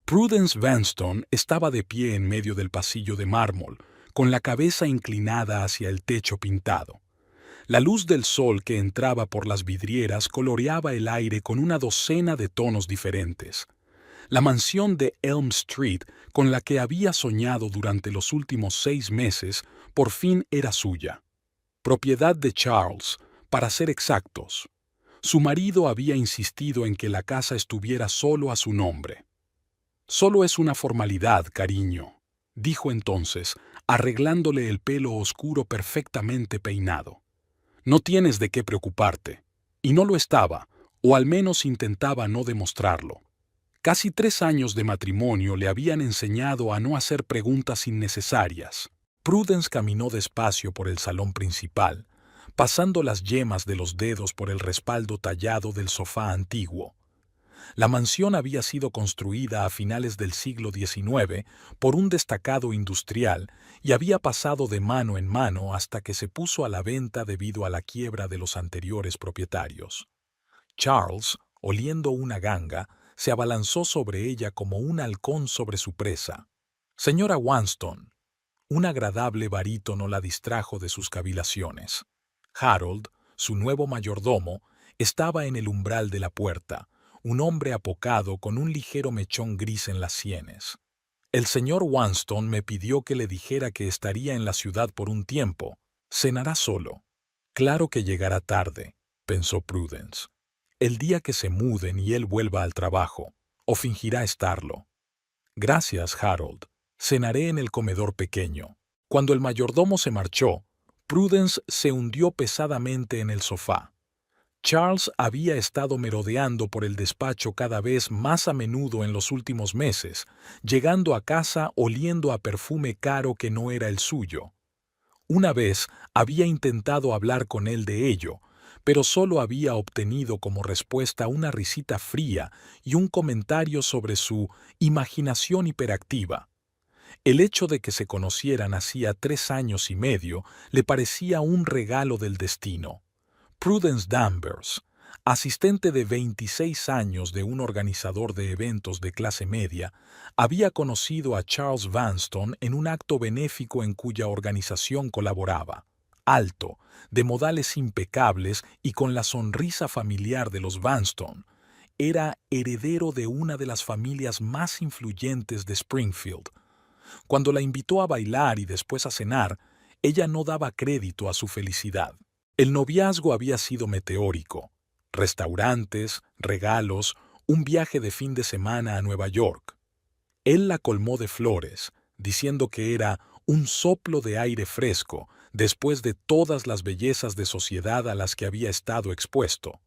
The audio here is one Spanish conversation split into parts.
Prudence Vanstone estaba de pie en medio del pasillo de mármol, con la cabeza inclinada hacia el techo pintado. La luz del sol que entraba por las vidrieras coloreaba el aire con una docena de tonos diferentes. La mansión de Elm Street, con la que había soñado durante los últimos 6 meses, por fin era suya. Propiedad de Charles, para ser exactos. Su marido había insistido en que la casa estuviera solo a su nombre. «Solo es una formalidad, cariño», dijo entonces, arreglándole el pelo oscuro perfectamente peinado. «No tienes de qué preocuparte». Y no lo estaba, o al menos intentaba no demostrarlo. Casi 3 años de matrimonio le habían enseñado a no hacer preguntas innecesarias. Prudence caminó despacio por el salón principal, pasando las yemas de los dedos por el respaldo tallado del sofá antiguo. La mansión había sido construida a finales del siglo XIX por un destacado industrial y había pasado de mano en mano hasta que se puso a la venta debido a la quiebra de los anteriores propietarios. Charles, oliendo una ganga, se abalanzó sobre ella como un halcón sobre su presa. «Señora Vanstone». Un agradable barítono la distrajo de sus cavilaciones. Harold, su nuevo mayordomo, estaba en el umbral de la puerta, un hombre apocado con un ligero mechón gris en las sienes. «El señor Vanstone me pidió que le dijera que estaría en la ciudad por un tiempo. Cenará solo». «Claro que llegará tarde», pensó Prudence. «El día que se muden y él vuelva al trabajo, o fingirá estarlo». «Gracias, Harold. Cenaré en el comedor pequeño». Cuando el mayordomo se marchó, Prudence se hundió pesadamente en el sofá. Charles había estado merodeando por el despacho cada vez más a menudo en los últimos meses, llegando a casa oliendo a perfume caro que no era el suyo. Una vez había intentado hablar con él de ello, pero solo había obtenido como respuesta una risita fría y un comentario sobre su imaginación hiperactiva. El hecho de que se conocieran hacía 3 años y medio le parecía un regalo del destino. Prudence Danvers, asistente de 26 años de un organizador de eventos de clase media, había conocido a Charles Vanstone en un acto benéfico en cuya organización colaboraba. Alto, de modales impecables y con la sonrisa familiar de los Vanstone, era heredero de una de las familias más influyentes de Springfield. Cuando la invitó a bailar y después a cenar, ella no daba crédito a su felicidad. El noviazgo había sido meteórico. Restaurantes, regalos, un viaje de fin de semana a Nueva York. Él la colmó de flores, diciendo que era un soplo de aire fresco después de todas las bellezas de sociedad a las que había estado expuesto.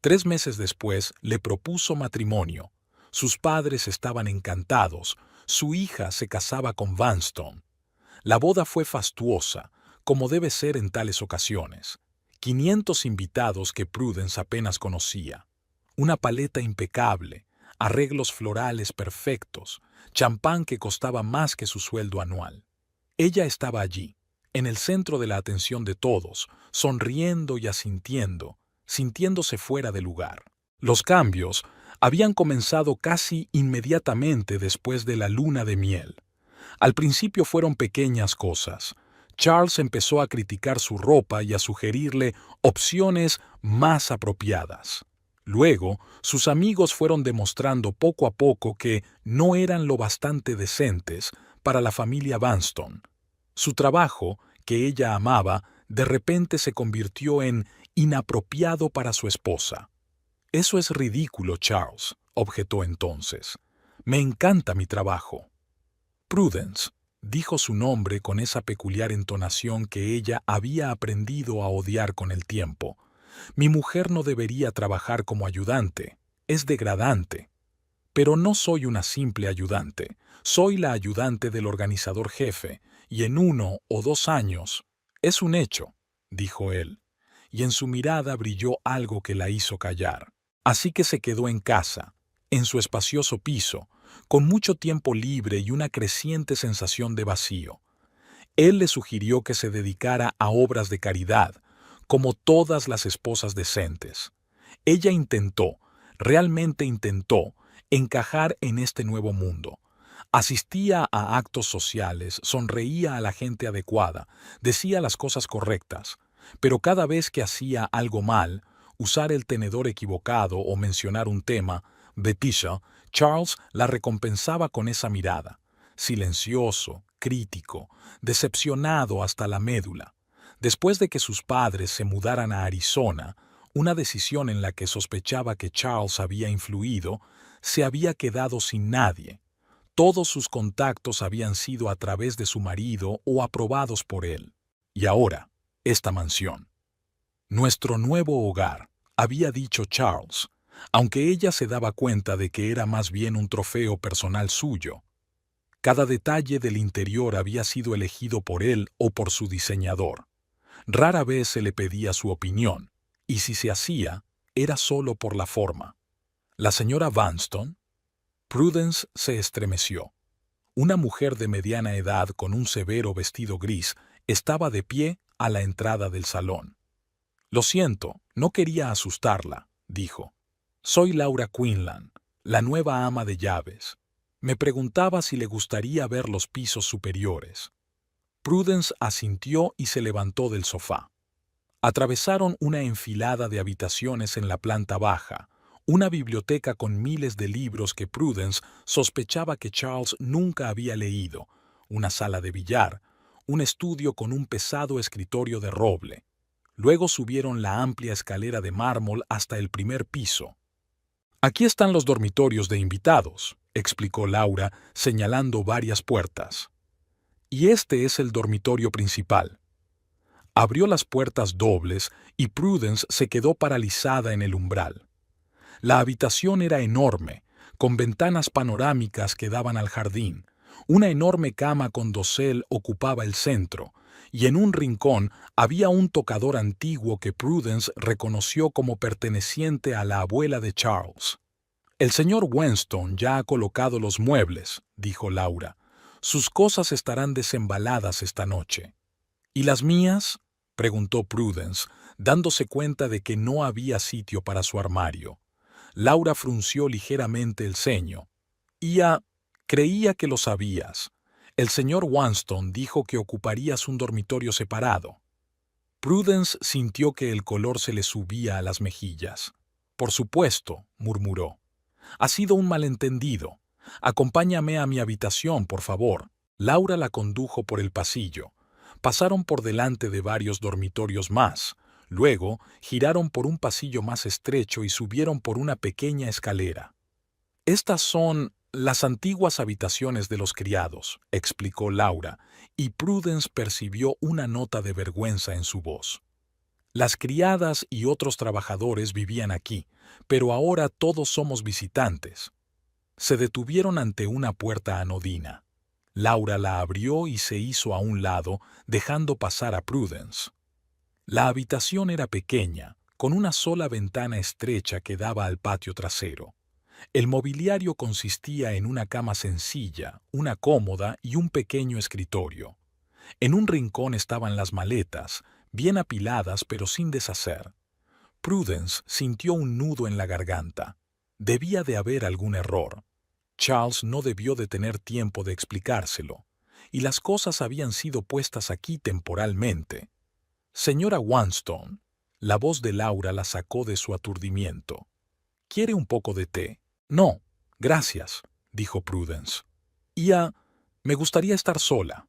3 meses después le propuso matrimonio. Sus padres estaban encantados. Su hija se casaba con Vanstone. La boda fue fastuosa, como debe ser en tales ocasiones. 500 invitados que Prudence apenas conocía. Una paleta impecable, arreglos florales perfectos, champán que costaba más que su sueldo anual. Ella estaba allí, en el centro de la atención de todos, sonriendo y asintiendo, sintiéndose fuera de lugar. Los cambios habían comenzado casi inmediatamente después de la luna de miel. Al principio fueron pequeñas cosas. Charles empezó a criticar su ropa y a sugerirle opciones más apropiadas. Luego, sus amigos fueron demostrando poco a poco que no eran lo bastante decentes para la familia Vanstone. Su trabajo, que ella amaba, de repente se convirtió en inapropiado para su esposa. «Eso es ridículo, Charles», objetó entonces. «Me encanta mi trabajo». «Prudence», dijo su nombre con esa peculiar entonación que ella había aprendido a odiar con el tiempo. «Mi mujer no debería trabajar como ayudante. Es degradante». «Pero no soy una simple ayudante. Soy la ayudante del organizador jefe, y en 1 o 2 años...» «Es un hecho», dijo él, y en su mirada brilló algo que la hizo callar. Así que se quedó en casa, en su espacioso piso, con mucho tiempo libre y una creciente sensación de vacío. Él le sugirió que se dedicara a obras de caridad, como todas las esposas decentes. Ella intentó, realmente intentó, encajar en este nuevo mundo. Asistía a actos sociales, sonreía a la gente adecuada, decía las cosas correctas, pero cada vez que hacía algo mal, usar el tenedor equivocado o mencionar un tema, Beticia, Charles la recompensaba con esa mirada, silencioso, crítico, decepcionado hasta la médula. Después de que sus padres se mudaran a Arizona, una decisión en la que sospechaba que Charles había influido, se había quedado sin nadie. Todos sus contactos habían sido a través de su marido o aprobados por él. Y ahora, esta mansión. Nuestro nuevo hogar, había dicho Charles, aunque ella se daba cuenta de que era más bien un trofeo personal suyo. Cada detalle del interior había sido elegido por él o por su diseñador. Rara vez se le pedía su opinión, y si se hacía, era solo por la forma. La señora Vanstone. Prudence se estremeció. Una mujer de mediana edad con un severo vestido gris estaba de pie a la entrada del salón. «Lo siento, no quería asustarla», dijo. «Soy Laura Quinlan, la nueva ama de llaves. Me preguntaba si le gustaría ver los pisos superiores». Prudence asintió y se levantó del sofá. Atravesaron una enfilada de habitaciones en la planta baja, una biblioteca con miles de libros que Prudence sospechaba que Charles nunca había leído, una sala de billar, un estudio con un pesado escritorio de roble. Luego subieron la amplia escalera de mármol hasta el primer piso. «Aquí están los dormitorios de invitados», explicó Laura, señalando varias puertas. «Y este es el dormitorio principal». Abrió las puertas dobles y Prudence se quedó paralizada en el umbral. La habitación era enorme, con ventanas panorámicas que daban al jardín. Una enorme cama con dosel ocupaba el centro, y en un rincón había un tocador antiguo que Prudence reconoció como perteneciente a la abuela de Charles. «El señor Weston ya ha colocado los muebles», dijo Laura. «Sus cosas estarán desembaladas esta noche». «¿Y las mías?», preguntó Prudence, dándose cuenta de que no había sitio para su armario. Laura frunció ligeramente el ceño. «Creía que lo sabías. El señor Weston dijo que ocuparías un dormitorio separado». Prudence sintió que el color se le subía a las mejillas. «Por supuesto», murmuró. «Ha sido un malentendido. Acompáñame a mi habitación, por favor». Laura la condujo por el pasillo. Pasaron por delante de varios dormitorios más. Luego, giraron por un pasillo más estrecho y subieron por una pequeña escalera. «Estas son las antiguas habitaciones de los criados», explicó Laura, y Prudence percibió una nota de vergüenza en su voz. «Las criadas y otros trabajadores vivían aquí, pero ahora todos somos visitantes». Se detuvieron ante una puerta anodina. Laura la abrió y se hizo a un lado, dejando pasar a Prudence. La habitación era pequeña, con una sola ventana estrecha que daba al patio trasero. El mobiliario consistía en una cama sencilla, una cómoda y un pequeño escritorio. En un rincón estaban las maletas, bien apiladas pero sin deshacer. Prudence sintió un nudo en la garganta. Debía de haber algún error. Charles no debió de tener tiempo de explicárselo, y las cosas habían sido puestas aquí temporalmente. «Señora Weston», la voz de Laura la sacó de su aturdimiento. «¿Quiere un poco de té?» «No, gracias», dijo Prudence. Me gustaría estar sola».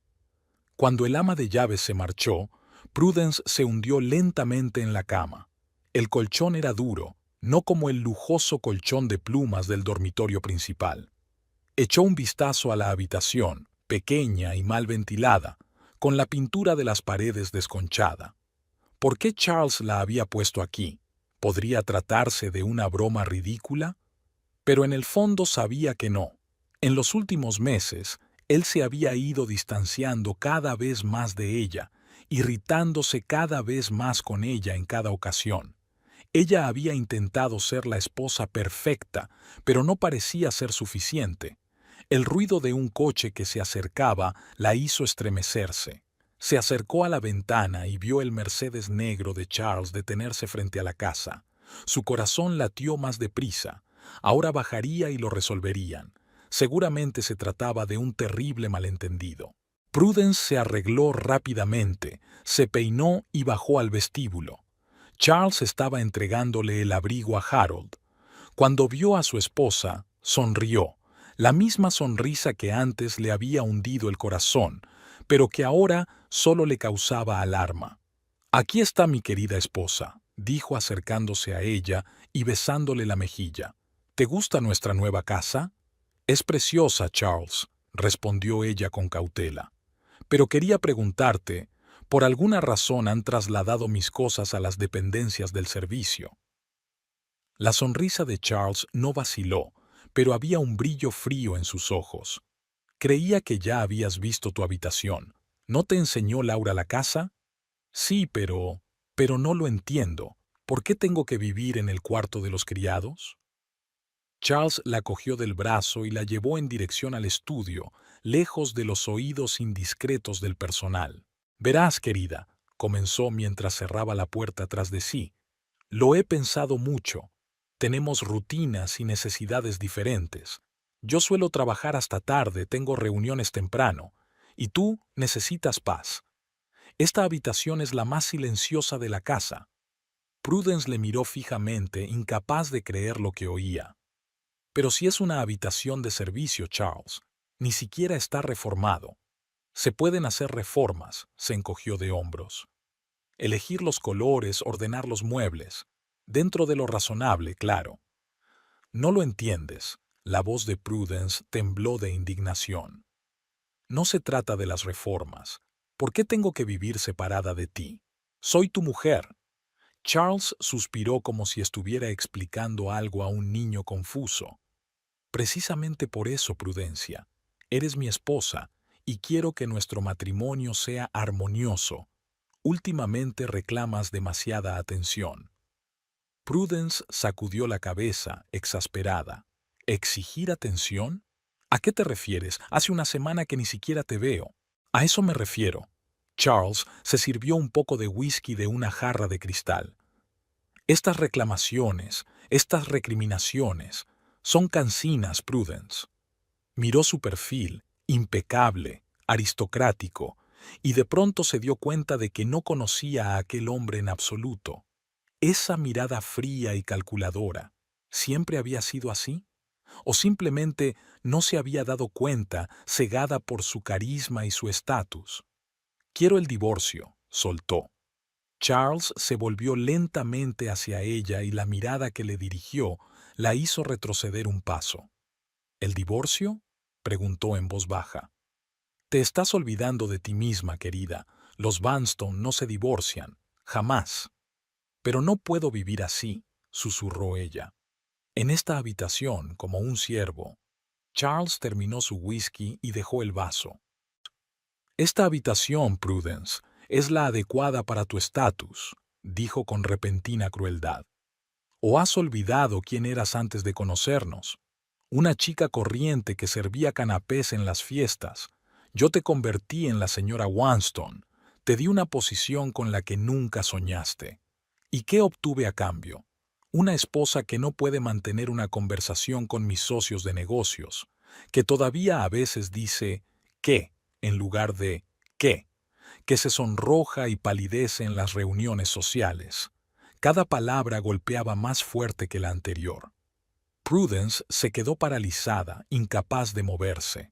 Cuando el ama de llaves se marchó, Prudence se hundió lentamente en la cama. El colchón era duro, no como el lujoso colchón de plumas del dormitorio principal. Echó un vistazo a la habitación, pequeña y mal ventilada, con la pintura de las paredes desconchada. ¿Por qué Charles la había puesto aquí? ¿Podría tratarse de una broma ridícula? Pero en el fondo sabía que no. En los últimos meses, él se había ido distanciando cada vez más de ella, irritándose cada vez más con ella en cada ocasión. Ella había intentado ser la esposa perfecta, pero no parecía ser suficiente. El ruido de un coche que se acercaba la hizo estremecerse. Se acercó a la ventana y vio el Mercedes negro de Charles detenerse frente a la casa. Su corazón latió más deprisa. Ahora bajaría y lo resolverían. Seguramente se trataba de un terrible malentendido. Prudence se arregló rápidamente, se peinó y bajó al vestíbulo. Charles estaba entregándole el abrigo a Harold. Cuando vio a su esposa, sonrió, la misma sonrisa que antes le había hundido el corazón, pero que ahora solo le causaba alarma. «Aquí está mi querida esposa», dijo acercándose a ella y besándole la mejilla. «¿Te gusta nuestra nueva casa?» «Es preciosa, Charles», respondió ella con cautela. «Pero quería preguntarte, ¿por alguna razón han trasladado mis cosas a las dependencias del servicio?» La sonrisa de Charles no vaciló, pero había un brillo frío en sus ojos. «Creía que ya habías visto tu habitación. ¿No te enseñó Laura la casa?» «Sí, pero no lo entiendo. ¿Por qué tengo que vivir en el cuarto de los criados?» Charles la cogió del brazo y la llevó en dirección al estudio, lejos de los oídos indiscretos del personal. «Verás, querida», comenzó mientras cerraba la puerta tras de sí, «lo he pensado mucho. Tenemos rutinas y necesidades diferentes. Yo suelo trabajar hasta tarde, tengo reuniones temprano, y tú necesitas paz. Esta habitación es la más silenciosa de la casa». Prudence le miró fijamente, incapaz de creer lo que oía. «Pero si es una habitación de servicio, Charles, ni siquiera está reformado. Se pueden hacer reformas», se encogió de hombros. «Elegir los colores, ordenar los muebles. Dentro de lo razonable, claro». «No lo entiendes». La voz de Prudence tembló de indignación. «No se trata de las reformas. ¿Por qué tengo que vivir separada de ti? Soy tu mujer». Charles suspiró como si estuviera explicando algo a un niño confuso. «Precisamente por eso, Prudencia. Eres mi esposa y quiero que nuestro matrimonio sea armonioso. Últimamente reclamas demasiada atención». Prudence sacudió la cabeza, exasperada. «¿Exigir atención? ¿A qué te refieres? Hace una semana que ni siquiera te veo». «A eso me refiero». Charles se sirvió un poco de whisky de una jarra de cristal. «Estas reclamaciones, estas recriminaciones, son cansinas, Prudence». Miró su perfil, impecable, aristocrático, y de pronto se dio cuenta de que no conocía a aquel hombre en absoluto. Esa mirada fría y calculadora, ¿siempre había sido así? ¿O simplemente no se había dado cuenta, cegada por su carisma y su estatus? «Quiero el divorcio», soltó. Charles se volvió lentamente hacia ella y la mirada que le dirigió la hizo retroceder un paso. «¿El divorcio?», preguntó en voz baja. «Te estás olvidando de ti misma, querida. Los Vanstone no se divorcian, jamás». «Pero no puedo vivir así», susurró ella. «En esta habitación, como un siervo». Charles terminó su whisky y dejó el vaso. «Esta habitación, Prudence, es la adecuada para tu estatus», dijo con repentina crueldad. «¿O has olvidado quién eras antes de conocernos? Una chica corriente que servía canapés en las fiestas. Yo te convertí en la señora Vanstone. Te di una posición con la que nunca soñaste. ¿Y qué obtuve a cambio? Una esposa que no puede mantener una conversación con mis socios de negocios, que todavía a veces dice «qué» en lugar de «qué», que se sonroja y palidece en las reuniones sociales. Cada palabra golpeaba más fuerte que la anterior. Prudence se quedó paralizada, incapaz de moverse.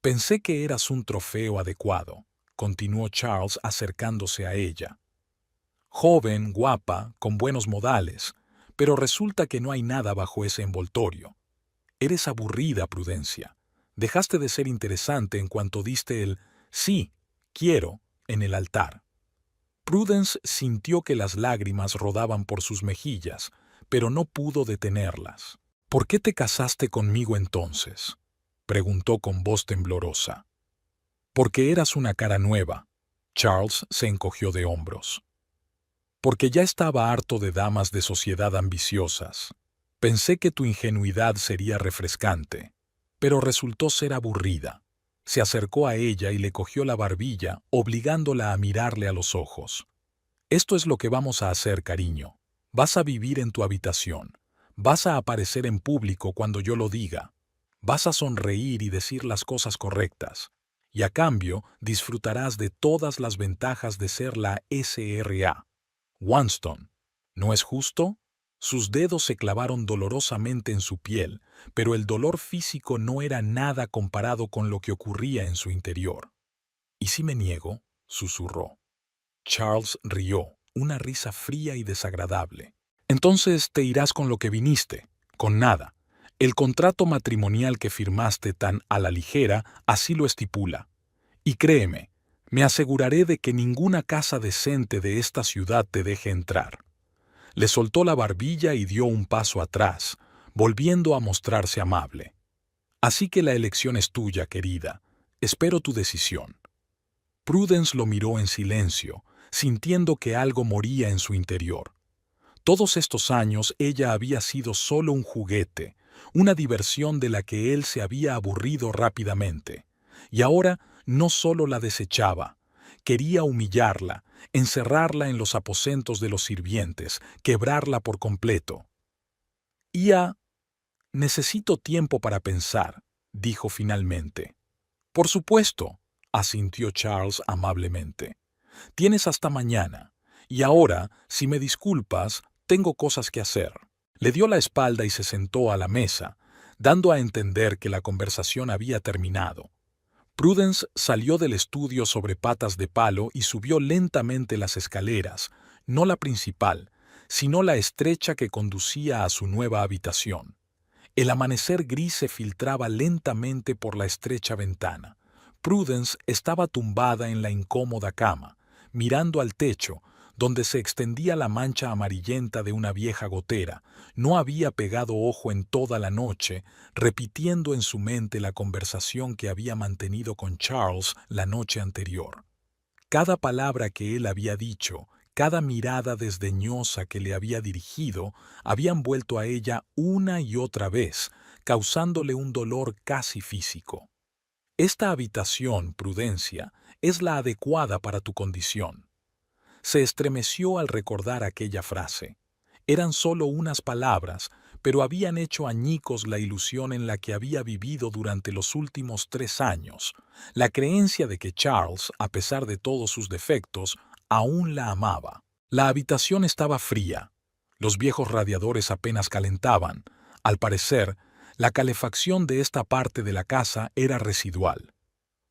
«Pensé que eras un trofeo adecuado», continuó Charles acercándose a ella. «Joven, guapa, con buenos modales, pero resulta que no hay nada bajo ese envoltorio. Eres aburrida, Prudencia. Dejaste de ser interesante en cuanto diste el «sí, quiero» en el altar». Prudence sintió que las lágrimas rodaban por sus mejillas, pero no pudo detenerlas. «¿Por qué te casaste conmigo entonces?», preguntó con voz temblorosa. «Porque eras una cara nueva». Charles se encogió de hombros. «Porque ya estaba harto de damas de sociedad ambiciosas. Pensé que tu ingenuidad sería refrescante, pero resultó ser aburrida». Se acercó a ella y le cogió la barbilla, obligándola a mirarle a los ojos. «Esto es lo que vamos a hacer, cariño. Vas a vivir en tu habitación. Vas a aparecer en público cuando yo lo diga. Vas a sonreír y decir las cosas correctas. Y a cambio disfrutarás de todas las ventajas de ser la SRA. Wanston, ¿no es justo? Sus dedos se clavaron dolorosamente en su piel, pero el dolor físico no era nada comparado con lo que ocurría en su interior. ¿Y si me niego?, susurró. Charles rió, una risa fría y desagradable. Entonces te irás con lo que viniste, con nada. El contrato matrimonial que firmaste tan a la ligera así lo estipula. Y créeme, me aseguraré de que ninguna casa decente de esta ciudad te deje entrar. Le soltó la barbilla y dio un paso atrás, volviendo a mostrarse amable. Así que la elección es tuya, querida. Espero tu decisión. Prudence lo miró en silencio, sintiendo que algo moría en su interior. Todos estos años ella había sido solo un juguete, una diversión de la que él se había aburrido rápidamente. Y ahora no solo la desechaba, quería humillarla, encerrarla en los aposentos de los sirvientes, quebrarla por completo. Necesito tiempo para pensar, dijo finalmente. Por supuesto, asintió Charles amablemente. Tienes hasta mañana. Y ahora, si me disculpas, tengo cosas que hacer. Le dio la espalda y se sentó a la mesa, dando a entender que la conversación había terminado. Prudence salió del estudio sobre patas de palo y subió lentamente las escaleras, no la principal, sino la estrecha que conducía a su nueva habitación. El amanecer gris se filtraba lentamente por la estrecha ventana. Prudence estaba tumbada en la incómoda cama, mirando al techo, donde se extendía la mancha amarillenta de una vieja gotera. No había pegado ojo en toda la noche, repitiendo en su mente la conversación que había mantenido con Charles la noche anterior. Cada palabra que él había dicho, cada mirada desdeñosa que le había dirigido, habían vuelto a ella una y otra vez, causándole un dolor casi físico. Esta habitación, Prudencia, es la adecuada para tu condición. Se estremeció al recordar aquella frase. Eran solo unas palabras, pero habían hecho añicos la ilusión en la que había vivido durante los últimos 3 años, la creencia de que Charles, a pesar de todos sus defectos, aún la amaba. La habitación estaba fría. Los viejos radiadores apenas calentaban. Al parecer, la calefacción de esta parte de la casa era residual.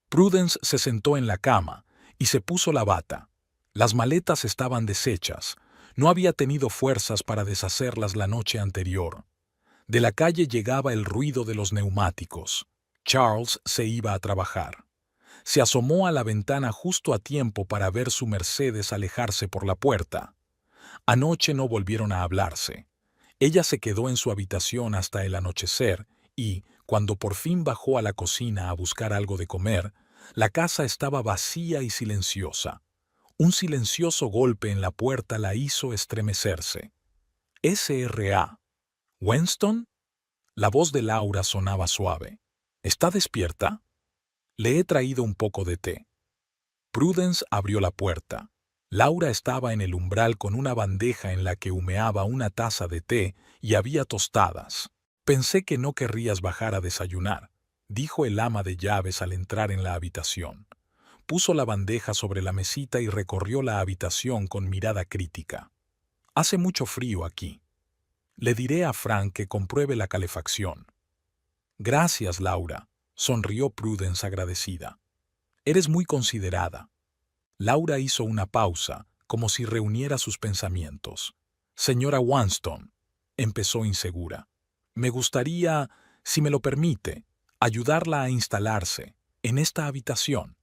Prudence se sentó en la cama y se puso la bata. Las maletas estaban deshechas. No había tenido fuerzas para deshacerlas la noche anterior. De la calle llegaba el ruido de los neumáticos. Charles se iba a trabajar. Se asomó a la ventana justo a tiempo para ver su Mercedes alejarse por la puerta. Anoche no volvieron a hablarse. Ella se quedó en su habitación hasta el anochecer y, cuando por fin bajó a la cocina a buscar algo de comer, la casa estaba vacía y silenciosa. Un silencioso golpe en la puerta la hizo estremecerse. «¿SRA? ¿Winston?» La voz de Laura sonaba suave. «¿Está despierta?» «Le he traído un poco de té». Prudence abrió la puerta. Laura estaba en el umbral con una bandeja en la que humeaba una taza de té y había tostadas. «Pensé que no querrías bajar a desayunar», dijo el ama de llaves al entrar en la habitación. Puso la bandeja sobre la mesita y recorrió la habitación con mirada crítica. «Hace mucho frío aquí. Le diré a Frank que compruebe la calefacción». «Gracias, Laura», sonrió Prudence agradecida. «Eres muy considerada». Laura hizo una pausa, como si reuniera sus pensamientos. «Señora Wanston», empezó insegura, «me gustaría, si me lo permite, ayudarla a instalarse en esta habitación».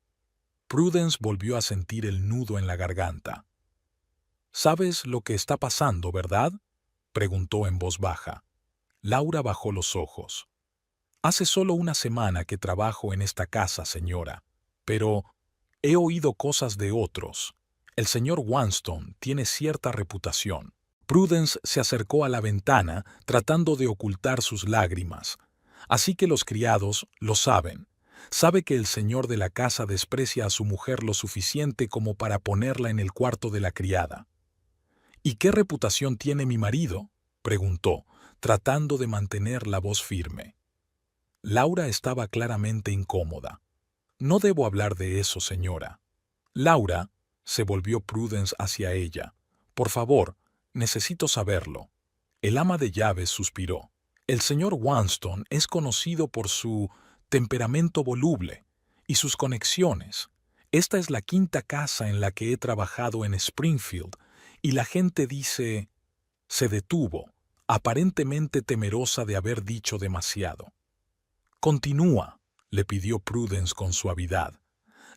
Prudence volvió a sentir el nudo en la garganta. «¿Sabes lo que está pasando, verdad?», preguntó en voz baja. Laura bajó los ojos. «Hace solo una semana que trabajo en esta casa, señora, pero he oído cosas de otros. El señor Wanston tiene cierta reputación». Prudence se acercó a la ventana tratando de ocultar sus lágrimas. «Así que los criados lo saben. Sabe que el señor de la casa desprecia a su mujer lo suficiente como para ponerla en el cuarto de la criada». «¿Y qué reputación tiene mi marido?», preguntó, tratando de mantener la voz firme. Laura estaba claramente incómoda. «No debo hablar de eso, señora». «Laura», se volvió Prudence hacia ella. «Por favor, necesito saberlo». El ama de llaves suspiró. «El señor Wanston es conocido por su temperamento voluble y sus conexiones. Esta es la quinta casa en la que he trabajado en Springfield, y la gente dice...» Se detuvo, aparentemente temerosa de haber dicho demasiado. «Continúa», le pidió Prudence con suavidad.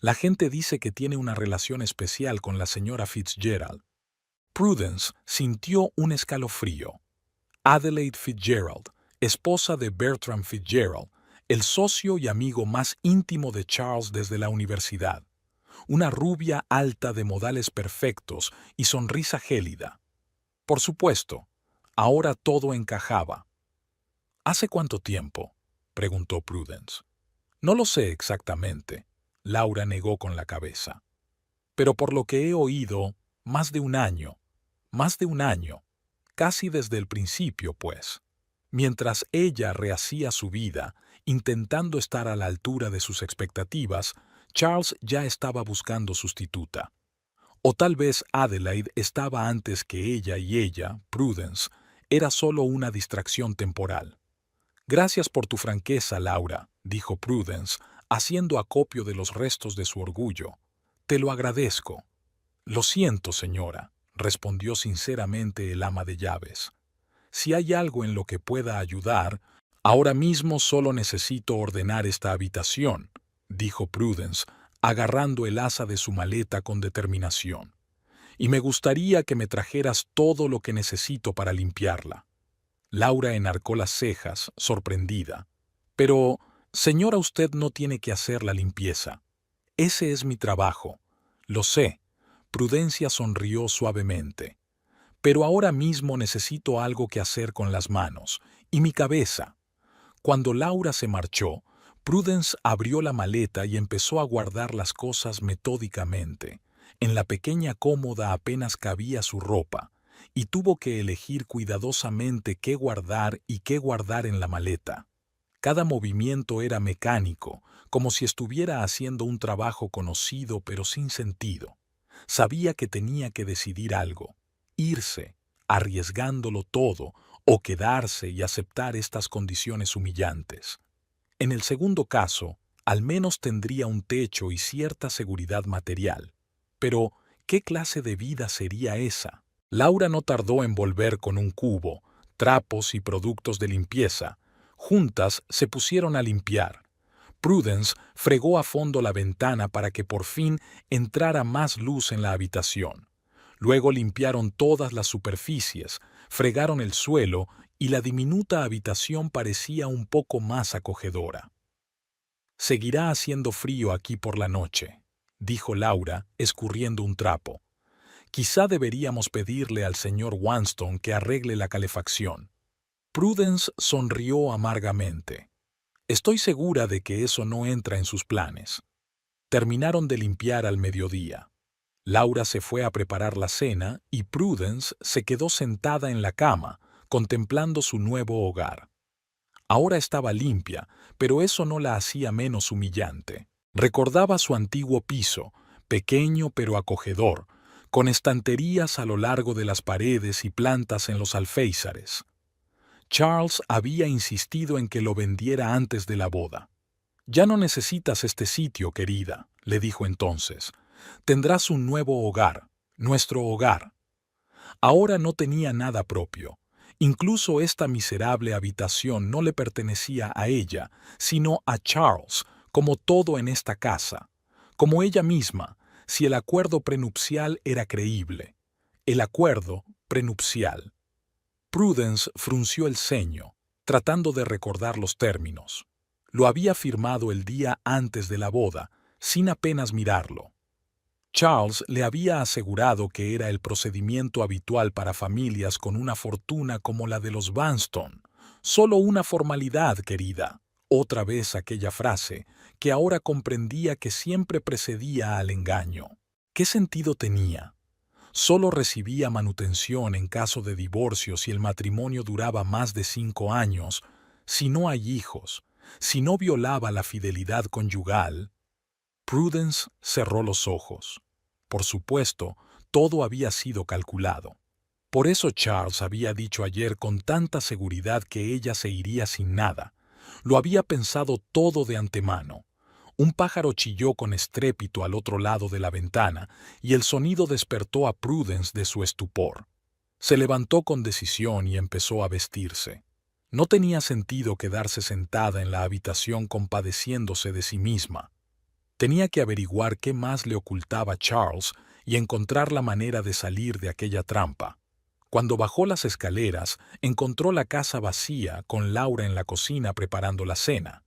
«La gente dice que tiene una relación especial con la señora Fitzgerald». Prudence sintió un escalofrío. Adelaide Fitzgerald, esposa de Bertram Fitzgerald, el socio y amigo más íntimo de Charles desde la universidad. Una rubia alta de modales perfectos y sonrisa gélida. Por supuesto, ahora todo encajaba. «¿Hace cuánto tiempo?», preguntó Prudence. «No lo sé exactamente», Laura negó con la cabeza. «Pero por lo que he oído, más de un año. Más de un año. Casi desde el principio, pues». Mientras ella rehacía su vida, intentando estar a la altura de sus expectativas, Charles ya estaba buscando sustituta. O tal vez Adelaide estaba antes que ella y ella, Prudence, era solo una distracción temporal. «Gracias por tu franqueza, Laura», dijo Prudence, haciendo acopio de los restos de su orgullo. «Te lo agradezco». «Lo siento, señora», respondió sinceramente el ama de llaves. «Si hay algo en lo que pueda ayudar, ahora mismo solo necesito ordenar esta habitación», dijo Prudence, agarrando el asa de su maleta con determinación. «Y me gustaría que me trajeras todo lo que necesito para limpiarla». Laura enarcó las cejas, sorprendida. «Pero, señora, usted no tiene que hacer la limpieza. Ese es mi trabajo». «Lo sé». Prudencia sonrió suavemente. «Pero ahora mismo necesito algo que hacer con las manos, y mi cabeza». Cuando Laura se marchó, Prudence abrió la maleta y empezó a guardar las cosas metódicamente. En la pequeña cómoda apenas cabía su ropa, y tuvo que elegir cuidadosamente qué guardar y qué guardar en la maleta. Cada movimiento era mecánico, como si estuviera haciendo un trabajo conocido pero sin sentido. Sabía que tenía que decidir algo, irse, arriesgándolo todo, o quedarse y aceptar estas condiciones humillantes. En el segundo caso, al menos tendría un techo y cierta seguridad material. Pero, ¿qué clase de vida sería esa? Laura no tardó en volver con un cubo, trapos y productos de limpieza. Juntas se pusieron a limpiar. Prudence fregó a fondo la ventana para que por fin entrara más luz en la habitación. Luego limpiaron todas las superficies, fregaron el suelo y la diminuta habitación parecía un poco más acogedora. «Seguirá haciendo frío aquí por la noche», dijo Laura, escurriendo un trapo. «Quizá deberíamos pedirle al señor Wanston que arregle la calefacción». Prudence sonrió amargamente. «Estoy segura de que eso no entra en sus planes». Terminaron de limpiar al mediodía. Laura se fue a preparar la cena y Prudence se quedó sentada en la cama, contemplando su nuevo hogar. Ahora estaba limpia, pero eso no la hacía menos humillante. Recordaba su antiguo piso, pequeño pero acogedor, con estanterías a lo largo de las paredes y plantas en los alféizares. Charles había insistido en que lo vendiera antes de la boda. «Ya no necesitas este sitio, querida», le dijo entonces. «Tendrás un nuevo hogar, nuestro hogar». Ahora no tenía nada propio. Incluso esta miserable habitación no le pertenecía a ella, sino a Charles, como todo en esta casa. Como ella misma, si el acuerdo prenupcial era creíble. El acuerdo prenupcial. Prudence frunció el ceño, tratando de recordar los términos. Lo había firmado el día antes de la boda, sin apenas mirarlo. Charles le había asegurado que era el procedimiento habitual para familias con una fortuna como la de los Wanston. Solo una formalidad, querida. Otra vez aquella frase, que ahora comprendía que siempre precedía al engaño. ¿Qué sentido tenía? Solo recibía manutención en caso de divorcio si el matrimonio duraba más de 5 años, si no hay hijos, si no violaba la fidelidad conyugal. Prudence cerró los ojos. Por supuesto, todo había sido calculado. Por eso Charles había dicho ayer con tanta seguridad que ella se iría sin nada. Lo había pensado todo de antemano. Un pájaro chilló con estrépito al otro lado de la ventana y el sonido despertó a Prudence de su estupor. Se levantó con decisión y empezó a vestirse. No tenía sentido quedarse sentada en la habitación compadeciéndose de sí misma. Tenía que averiguar qué más le ocultaba Charles y encontrar la manera de salir de aquella trampa. Cuando bajó las escaleras, encontró la casa vacía con Laura en la cocina preparando la cena.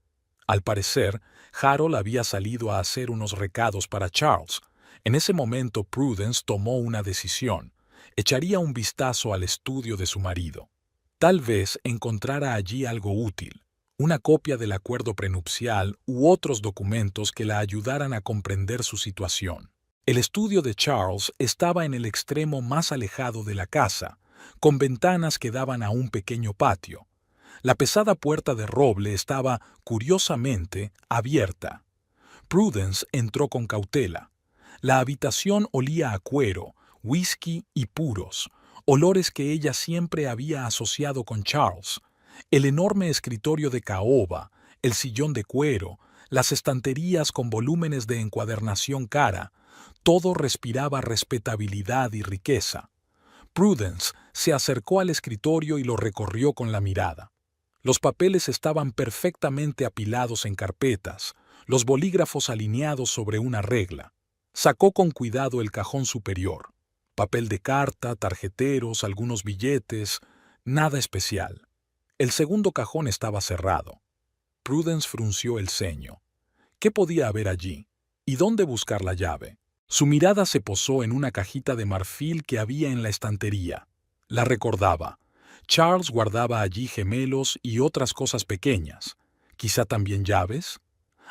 Al parecer, Harold había salido a hacer unos recados para Charles. En ese momento Prudence tomó una decisión. Echaría un vistazo al estudio de su marido. Tal vez encontrara allí algo útil, una copia del acuerdo prenupcial u otros documentos que la ayudaran a comprender su situación. El estudio de Charles estaba en el extremo más alejado de la casa, con ventanas que daban a un pequeño patio. La pesada puerta de roble estaba, curiosamente, abierta. Prudence entró con cautela. La habitación olía a cuero, whisky y puros, olores que ella siempre había asociado con Charles. El enorme escritorio de caoba, el sillón de cuero, las estanterías con volúmenes de encuadernación cara, todo respiraba respetabilidad y riqueza. Prudence se acercó al escritorio y lo recorrió con la mirada. Los papeles estaban perfectamente apilados en carpetas, los bolígrafos alineados sobre una regla. Sacó con cuidado el cajón superior. Papel de carta, tarjeteros, algunos billetes, nada especial. El segundo cajón estaba cerrado. Prudence frunció el ceño. ¿Qué podía haber allí? ¿Y dónde buscar la llave? Su mirada se posó en una cajita de marfil que había en la estantería. La recordaba. Charles guardaba allí gemelos y otras cosas pequeñas. ¿Quizá también llaves?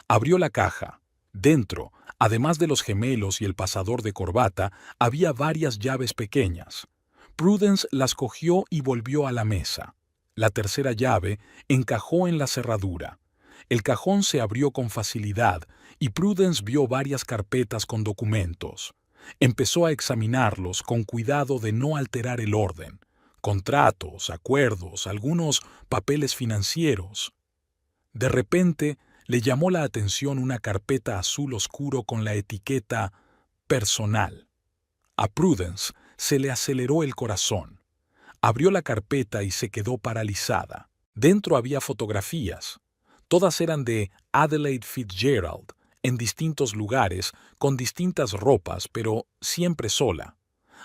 Abrió la caja. Dentro, además de los gemelos y el pasador de corbata, había varias llaves pequeñas. Prudence las cogió y volvió a la mesa. La tercera llave encajó en la cerradura. El cajón se abrió con facilidad y Prudence vio varias carpetas con documentos. Empezó a examinarlos con cuidado de no alterar el orden. Contratos, acuerdos, algunos papeles financieros. De repente, le llamó la atención una carpeta azul oscuro con la etiqueta «Personal». A Prudence se le aceleró el corazón. Abrió la carpeta y se quedó paralizada. Dentro había fotografías. Todas eran de Adelaide Fitzgerald, en distintos lugares, con distintas ropas, pero siempre sola.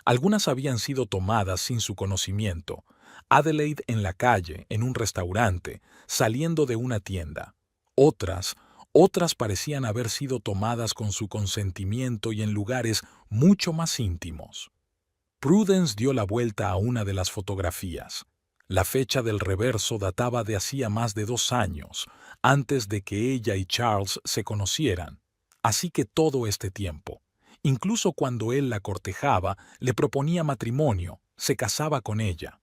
Algunas habían sido tomadas sin su conocimiento. Adelaide en la calle, en un restaurante, saliendo de una tienda. Otras parecían haber sido tomadas con su consentimiento y en lugares mucho más íntimos. Prudence dio la vuelta a una de las fotografías. La fecha del reverso databa de hacía más de 2 años, antes de que ella y Charles se conocieran. Así que todo este tiempo, incluso cuando él la cortejaba, le proponía matrimonio, se casaba con ella.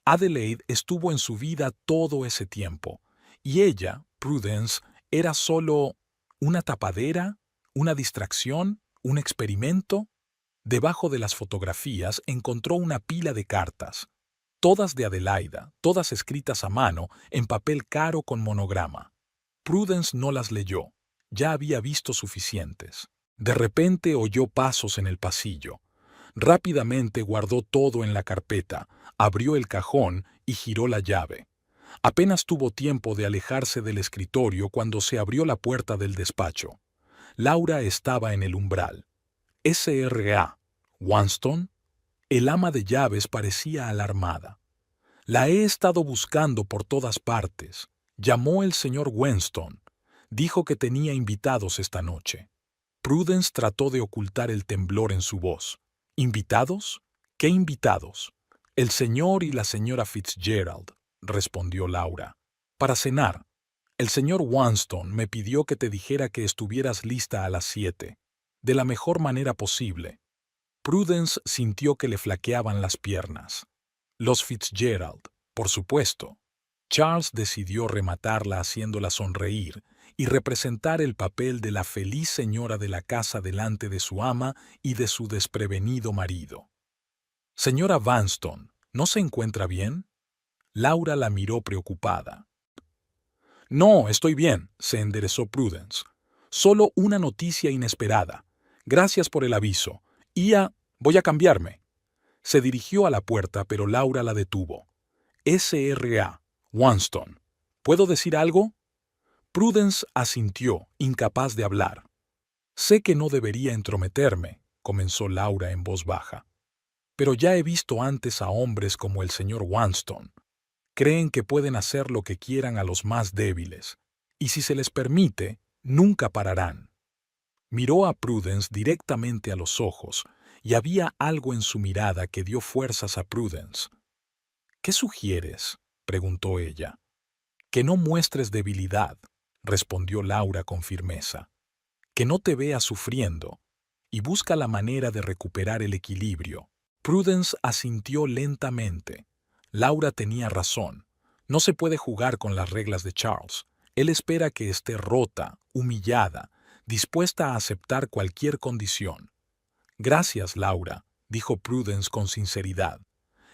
Adelaide estuvo en su vida todo ese tiempo, y ella, Prudence, era solo una tapadera, una distracción, un experimento. Debajo de las fotografías encontró una pila de cartas, todas de Adelaida, todas escritas a mano en papel caro con monograma. Prudence no las leyó, ya había visto suficientes. De repente oyó pasos en el pasillo. Rápidamente guardó todo en la carpeta, abrió el cajón y giró la llave. Apenas tuvo tiempo de alejarse del escritorio cuando se abrió la puerta del despacho. Laura estaba en el umbral. S.R.A. ¿Wanston? El ama de llaves parecía alarmada. La he estado buscando por todas partes. Llamó el señor Weston. Dijo que tenía invitados esta noche. Prudence trató de ocultar el temblor en su voz. ¿Invitados? ¿Qué invitados? El señor y la señora Fitzgerald, respondió Laura. Para cenar. El señor Wanston me pidió que te dijera que estuvieras lista a las 7. De la mejor manera posible. Prudence sintió que le flaqueaban las piernas. Los Fitzgerald, por supuesto. Charles decidió rematarla haciéndola sonreír y representar el papel de la feliz señora de la casa delante de su ama y de su desprevenido marido. «Señora Vanstone, ¿no se encuentra bien?» Laura la miró preocupada. «No, estoy bien», se enderezó Prudence. «Solo una noticia inesperada. Gracias por el aviso. Voy a cambiarme». Se dirigió a la puerta, pero Laura la detuvo. «S.R.A. Vanstone. ¿Puedo decir algo?» Prudence asintió, incapaz de hablar. «Sé que no debería entrometerme», comenzó Laura en voz baja. «Pero ya he visto antes a hombres como el señor Vanstone. Creen que pueden hacer lo que quieran a los más débiles, y si se les permite, nunca pararán». Miró a Prudence directamente a los ojos, y había algo en su mirada que dio fuerzas a Prudence. «¿Qué sugieres?», preguntó ella. «Que no muestres debilidad», respondió Laura con firmeza. «Que no te veas sufriendo, y busca la manera de recuperar el equilibrio». Prudence asintió lentamente. Laura tenía razón. No se puede jugar con las reglas de Charles. Él espera que esté rota, humillada, dispuesta a aceptar cualquier condición. «Gracias, Laura», dijo Prudence con sinceridad.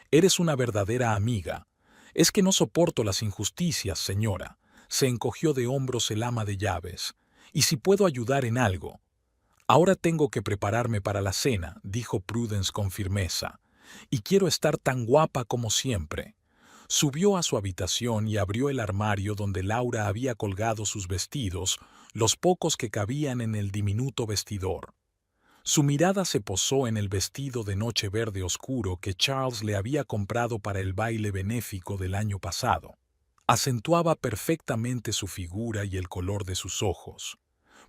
«Eres una verdadera amiga. Es que no soporto las injusticias, señora», se encogió de hombros el ama de llaves. «Y si puedo ayudar en algo». «Ahora tengo que prepararme para la cena», dijo Prudence con firmeza. «Y quiero estar tan guapa como siempre». Subió a su habitación y abrió el armario donde Laura había colgado sus vestidos, los pocos que cabían en el diminuto vestidor. Su mirada se posó en el vestido de noche verde oscuro que Charles le había comprado para el baile benéfico del año pasado. Acentuaba perfectamente su figura y el color de sus ojos.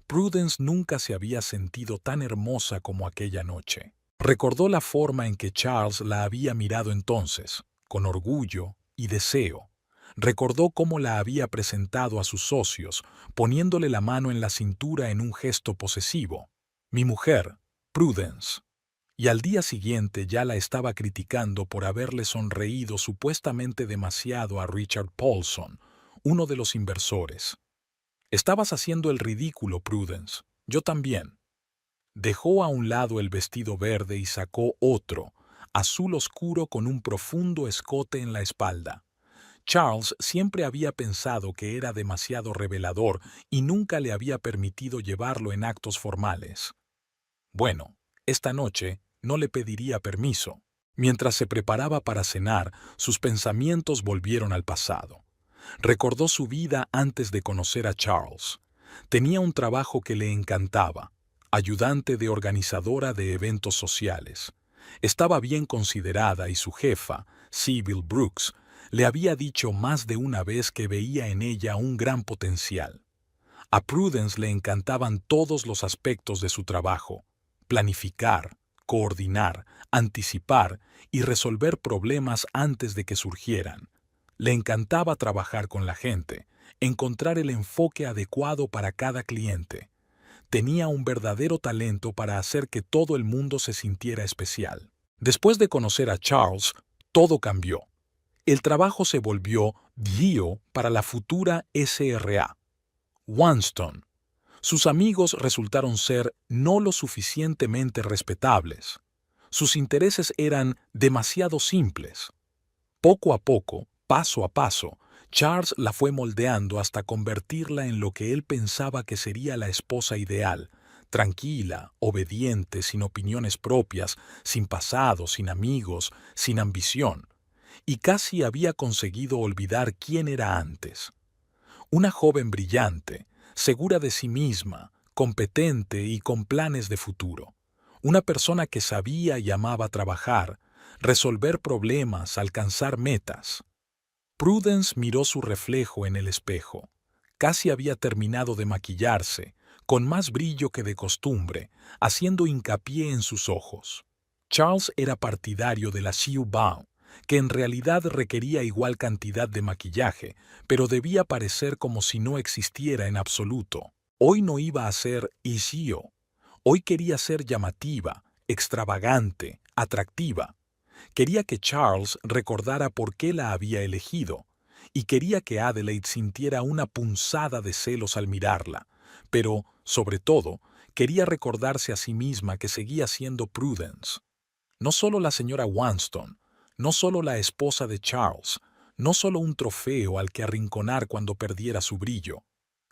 Prudence nunca se había sentido tan hermosa como aquella noche. Recordó la forma en que Charles la había mirado entonces, con orgullo y deseo. Recordó cómo la había presentado a sus socios, poniéndole la mano en la cintura en un gesto posesivo. «Mi mujer, Prudence». Y al día siguiente ya la estaba criticando por haberle sonreído supuestamente demasiado a Richard Paulson, uno de los inversores. «Estabas haciendo el ridículo, Prudence. Yo también». Dejó a un lado el vestido verde y sacó otro, azul oscuro con un profundo escote en la espalda. Charles siempre había pensado que era demasiado revelador y nunca le había permitido llevarlo en actos formales. Bueno, esta noche no le pediría permiso. Mientras se preparaba para cenar, sus pensamientos volvieron al pasado. Recordó su vida antes de conocer a Charles. Tenía un trabajo que le encantaba, ayudante de organizadora de eventos sociales. Estaba bien considerada y su jefa, Sybil Brooks, le había dicho más de una vez que veía en ella un gran potencial. A Prudence le encantaban todos los aspectos de su trabajo: planificar, coordinar, anticipar y resolver problemas antes de que surgieran. Le encantaba trabajar con la gente, encontrar el enfoque adecuado para cada cliente. Tenía un verdadero talento para hacer que todo el mundo se sintiera especial. Después de conocer a Charles, todo cambió. El trabajo se volvió lío para la futura S.R.A. Vanstone. Sus amigos resultaron ser no lo suficientemente respetables. Sus intereses eran demasiado simples. Poco a poco, paso a paso, Charles la fue moldeando hasta convertirla en lo que él pensaba que sería la esposa ideal: tranquila, obediente, sin opiniones propias, sin pasado, sin amigos, sin ambición. Y casi había conseguido olvidar quién era antes. Una joven brillante, segura de sí misma, competente y con planes de futuro. Una persona que sabía y amaba trabajar, resolver problemas, alcanzar metas. Prudence miró su reflejo en el espejo. Casi había terminado de maquillarse, con más brillo que de costumbre, haciendo hincapié en sus ojos. Charles era partidario de la Siu Bao, que en realidad requería igual cantidad de maquillaje, pero debía parecer como si no existiera en absoluto. Hoy no iba a ser Isio. Hoy quería ser llamativa, extravagante, atractiva. Quería que Charles recordara por qué la había elegido, y quería que Adelaide sintiera una punzada de celos al mirarla, pero, sobre todo, quería recordarse a sí misma que seguía siendo Prudence. No solo la señora Wanston, no solo la esposa de Charles, no solo un trofeo al que arrinconar cuando perdiera su brillo.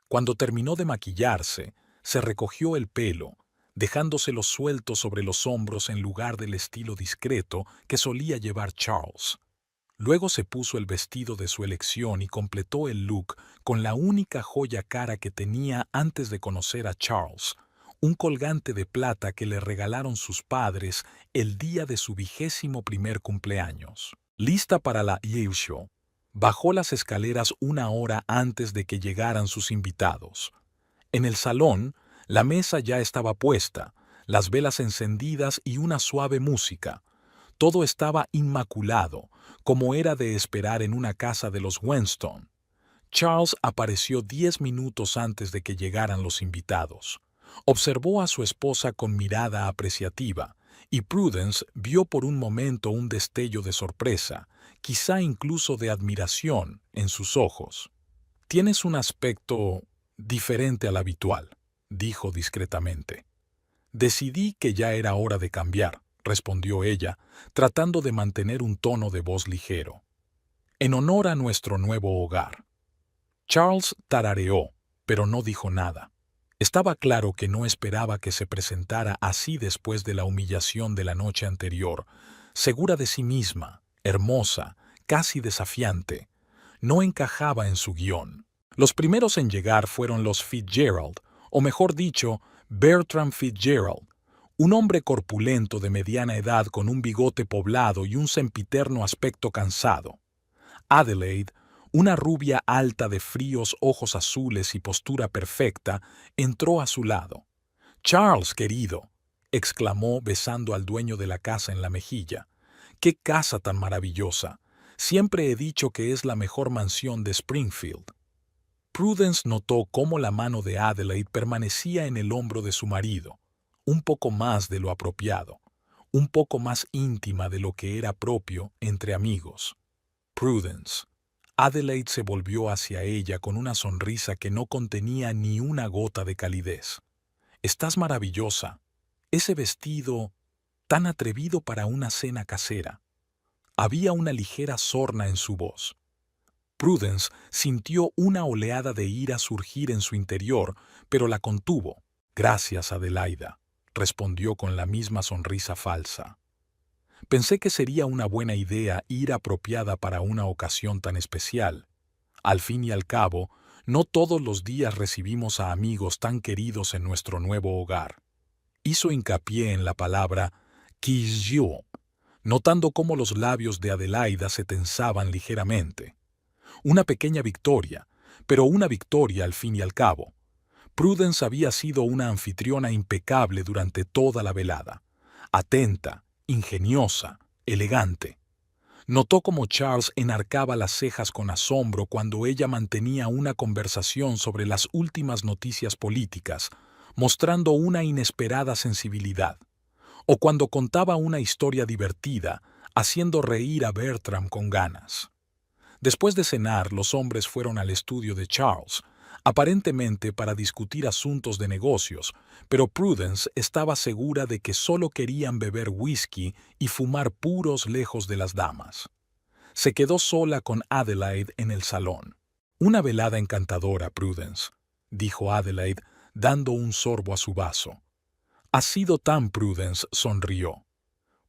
Cuando terminó de maquillarse, se recogió el pelo, dejándoselo suelto sobre los hombros en lugar del estilo discreto que solía llevar Charles. Luego se puso el vestido de su elección y completó el look con la única joya cara que tenía antes de conocer a Charles, un colgante de plata que le regalaron sus padres el día de su 21º cumpleaños. Lista para la Yale Show, bajó las escaleras una hora antes de que llegaran sus invitados. En el salón, la mesa ya estaba puesta, las velas encendidas y una suave música. Todo estaba inmaculado, como era de esperar en una casa de los Wanston. Charles apareció 10 minutos antes de que llegaran los invitados. Observó a su esposa con mirada apreciativa, y Prudence vio por un momento un destello de sorpresa, quizá incluso de admiración, en sus ojos. «Tienes un aspecto diferente al habitual», dijo discretamente. «Decidí que ya era hora de cambiar», respondió ella, tratando de mantener un tono de voz ligero. «En honor a nuestro nuevo hogar». Charles tarareó, pero no dijo nada. Estaba claro que no esperaba que se presentara así después de la humillación de la noche anterior, segura de sí misma, hermosa, casi desafiante. No encajaba en su guión. Los primeros en llegar fueron los Fitzgerald, o mejor dicho, Bertram Fitzgerald, un hombre corpulento de mediana edad con un bigote poblado y un sempiterno aspecto cansado. Adelaide, una rubia alta de fríos ojos azules y postura perfecta, entró a su lado. «Charles, querido», exclamó besando al dueño de la casa en la mejilla. «¡Qué casa tan maravillosa! Siempre he dicho que es la mejor mansión de Springfield». Prudence notó cómo la mano de Adelaide permanecía en el hombro de su marido, un poco más de lo apropiado, un poco más íntima de lo que era propio entre amigos. «Prudence». Adelaide se volvió hacia ella con una sonrisa que no contenía ni una gota de calidez. «Estás maravillosa. Ese vestido tan atrevido para una cena casera». Había una ligera sorna en su voz. Prudence sintió una oleada de ira surgir en su interior, pero la contuvo. «Gracias, Adelaida», respondió con la misma sonrisa falsa. «Pensé que sería una buena idea ir apropiada para una ocasión tan especial. Al fin y al cabo, no todos los días recibimos a amigos tan queridos en nuestro nuevo hogar». Hizo hincapié en la palabra «quizio», notando cómo los labios de Adelaida se tensaban ligeramente. Una pequeña victoria, pero una victoria al fin y al cabo. Prudence había sido una anfitriona impecable durante toda la velada, atenta, ingeniosa, elegante. Notó cómo Charles enarcaba las cejas con asombro cuando ella mantenía una conversación sobre las últimas noticias políticas, mostrando una inesperada sensibilidad, o cuando contaba una historia divertida, haciendo reír a Bertram con ganas. Después de cenar, los hombres fueron al estudio de Charles, aparentemente para discutir asuntos de negocios, pero Prudence estaba segura de que solo querían beber whisky y fumar puros lejos de las damas. Se quedó sola con Adelaide en el salón. «Una velada encantadora, Prudence», dijo Adelaide, dando un sorbo a su vaso. «Ha sido tan». Prudence sonrió.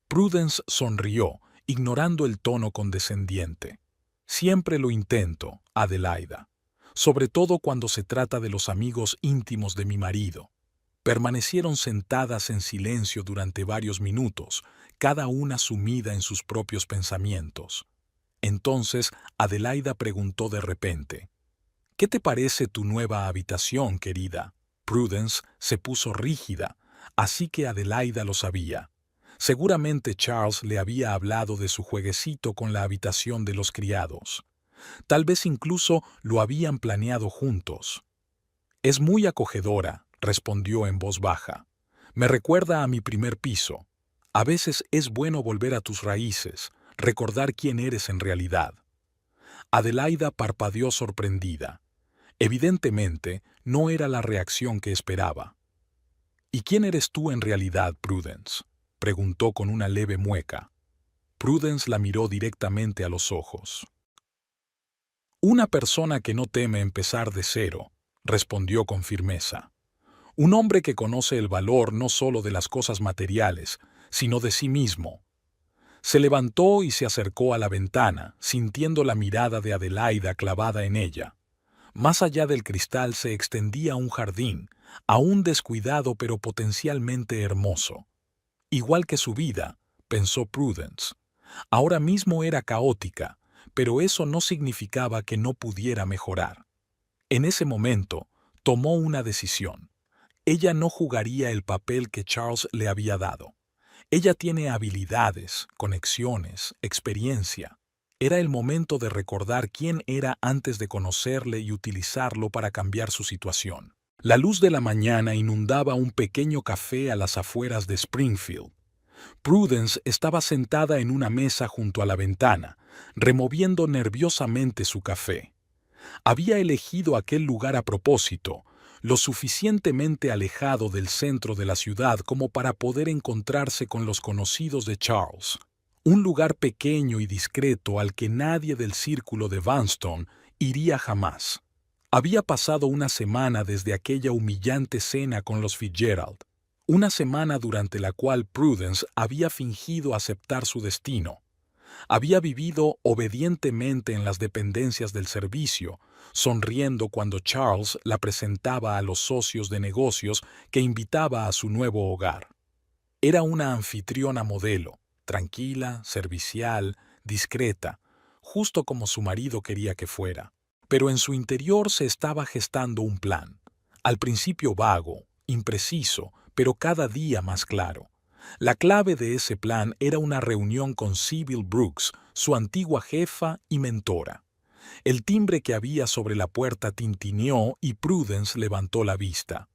Prudence sonrió, ignorando el tono condescendiente. «Siempre lo intento, Adelaida, sobre todo cuando se trata de los amigos íntimos de mi marido». Permanecieron sentadas en silencio durante varios minutos, cada una sumida en sus propios pensamientos. Entonces Adelaida preguntó de repente: «¿Qué te parece tu nueva habitación, querida?». Prudence se puso rígida, así que Adelaida lo sabía. Seguramente Charles le había hablado de su jueguecito con la habitación de los criados. Tal vez incluso lo habían planeado juntos. «Es muy acogedora», respondió en voz baja. «Me recuerda a mi primer piso. A veces es bueno volver a tus raíces, recordar quién eres en realidad. Adelaida parpadeó sorprendida. Evidentemente, no era la reacción que esperaba. ¿Y quién eres tú en realidad, Prudence?, preguntó con una leve mueca. Prudence la miró directamente a los ojos. Una persona que no teme empezar de cero, respondió con firmeza. Un hombre que conoce el valor no solo de las cosas materiales, sino de sí mismo. Se levantó y se acercó a la ventana, sintiendo la mirada de Adelaida clavada en ella. Más allá del cristal se extendía un jardín, aún descuidado pero potencialmente hermoso. Igual que su vida, pensó Prudence. Ahora mismo era caótica, pero eso no significaba que no pudiera mejorar. En ese momento, tomó una decisión. Ella no jugaría el papel que Charles le había dado. Ella tiene habilidades, conexiones, experiencia. Era el momento de recordar quién era antes de conocerle y utilizarlo para cambiar su situación. La luz de la mañana inundaba un pequeño café a las afueras de Springfield. Prudence estaba sentada en una mesa junto a la ventana, removiendo nerviosamente su café. Había elegido aquel lugar a propósito, lo suficientemente alejado del centro de la ciudad como para poder encontrarse con los conocidos de Charles. Un lugar pequeño y discreto al que nadie del círculo de Vanstone iría jamás. Había pasado una semana desde aquella humillante cena con los Fitzgerald. Una semana durante la cual Prudence había fingido aceptar su destino. Había vivido obedientemente en las dependencias del servicio, sonriendo cuando Charles la presentaba a los socios de negocios que invitaba a su nuevo hogar. Era una anfitriona modelo, tranquila, servicial, discreta, justo como su marido quería que fuera. Pero en su interior se estaba gestando un plan, al principio vago, impreciso, pero cada día más claro. La clave de ese plan era una reunión con Sybil Brooks, su antigua jefa y mentora. El timbre que había sobre la puerta tintineó y Prudence levantó la vista.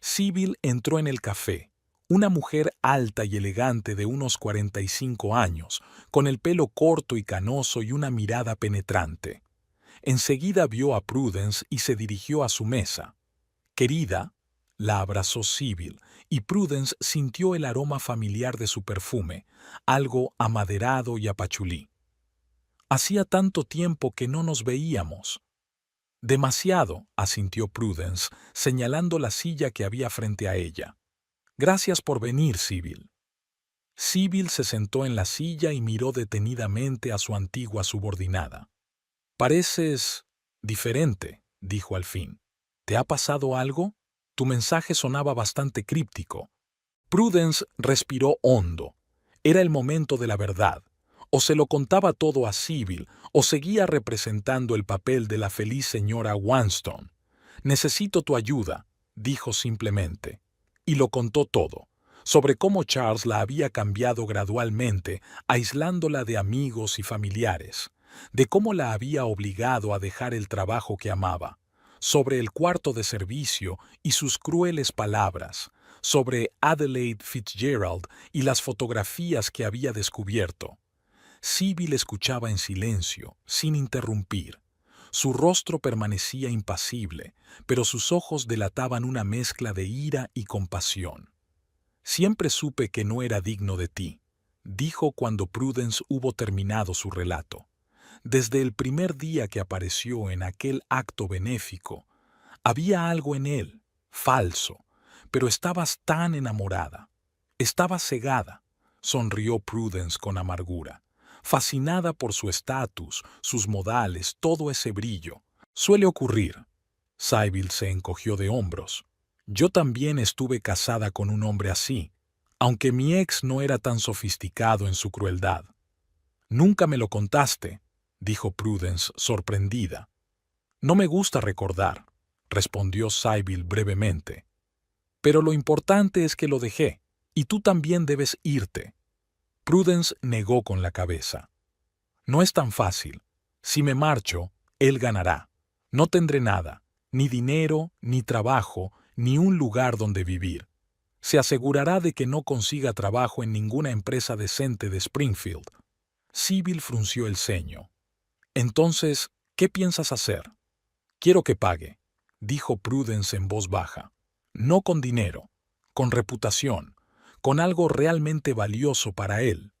Sybil entró en el café, una mujer alta y elegante de unos 45 años, con el pelo corto y canoso y una mirada penetrante. Enseguida vio a Prudence y se dirigió a su mesa. «Querida», la abrazó Sybil, y Prudence sintió el aroma familiar de su perfume, algo amaderado y apachulí. «Hacía tanto tiempo que no nos veíamos». «Demasiado», asintió Prudence, señalando la silla que había frente a ella. «Gracias por venir, Sybil». Sybil se sentó en la silla y miró detenidamente a su antigua subordinada. «Pareces diferente», dijo al fin. «¿Te ha pasado algo? Tu mensaje sonaba bastante críptico». Prudence respiró hondo. Era el momento de la verdad. O se lo contaba todo a Sybil, o seguía representando el papel de la feliz señora Vanstone. «Necesito tu ayuda», dijo simplemente. Y lo contó todo, sobre cómo Charles la había cambiado gradualmente, aislándola de amigos y familiares, de cómo la había obligado a dejar el trabajo que amaba, sobre el cuarto de servicio y sus crueles palabras, sobre Adelaide Fitzgerald y las fotografías que había descubierto. Sybil escuchaba en silencio, sin interrumpir. Su rostro permanecía impasible, pero sus ojos delataban una mezcla de ira y compasión. «Siempre supe que no era digno de ti», dijo cuando Prudence hubo terminado su relato. «Desde el primer día que apareció en aquel acto benéfico, había algo en él, falso, pero estabas tan enamorada. Estabas cegada», sonrió Prudence con amargura, fascinada por su estatus, sus modales, todo ese brillo. «Suele ocurrir». Sybil se encogió de hombros. «Yo también estuve casada con un hombre así, aunque mi ex no era tan sofisticado en su crueldad». «Nunca me lo contaste», dijo Prudence, sorprendida. «No me gusta recordar», respondió Sybil brevemente. «Pero lo importante es que lo dejé, y tú también debes irte». Prudence negó con la cabeza. «No es tan fácil. Si me marcho, él ganará. No tendré nada, ni dinero, ni trabajo, ni un lugar donde vivir». Se asegurará de que no consiga trabajo en ninguna empresa decente de Springfield. Sybil frunció el ceño. Entonces, ¿qué piensas hacer? Quiero que pague, dijo Prudence en voz baja. No con dinero, con reputación, con algo realmente valioso para él.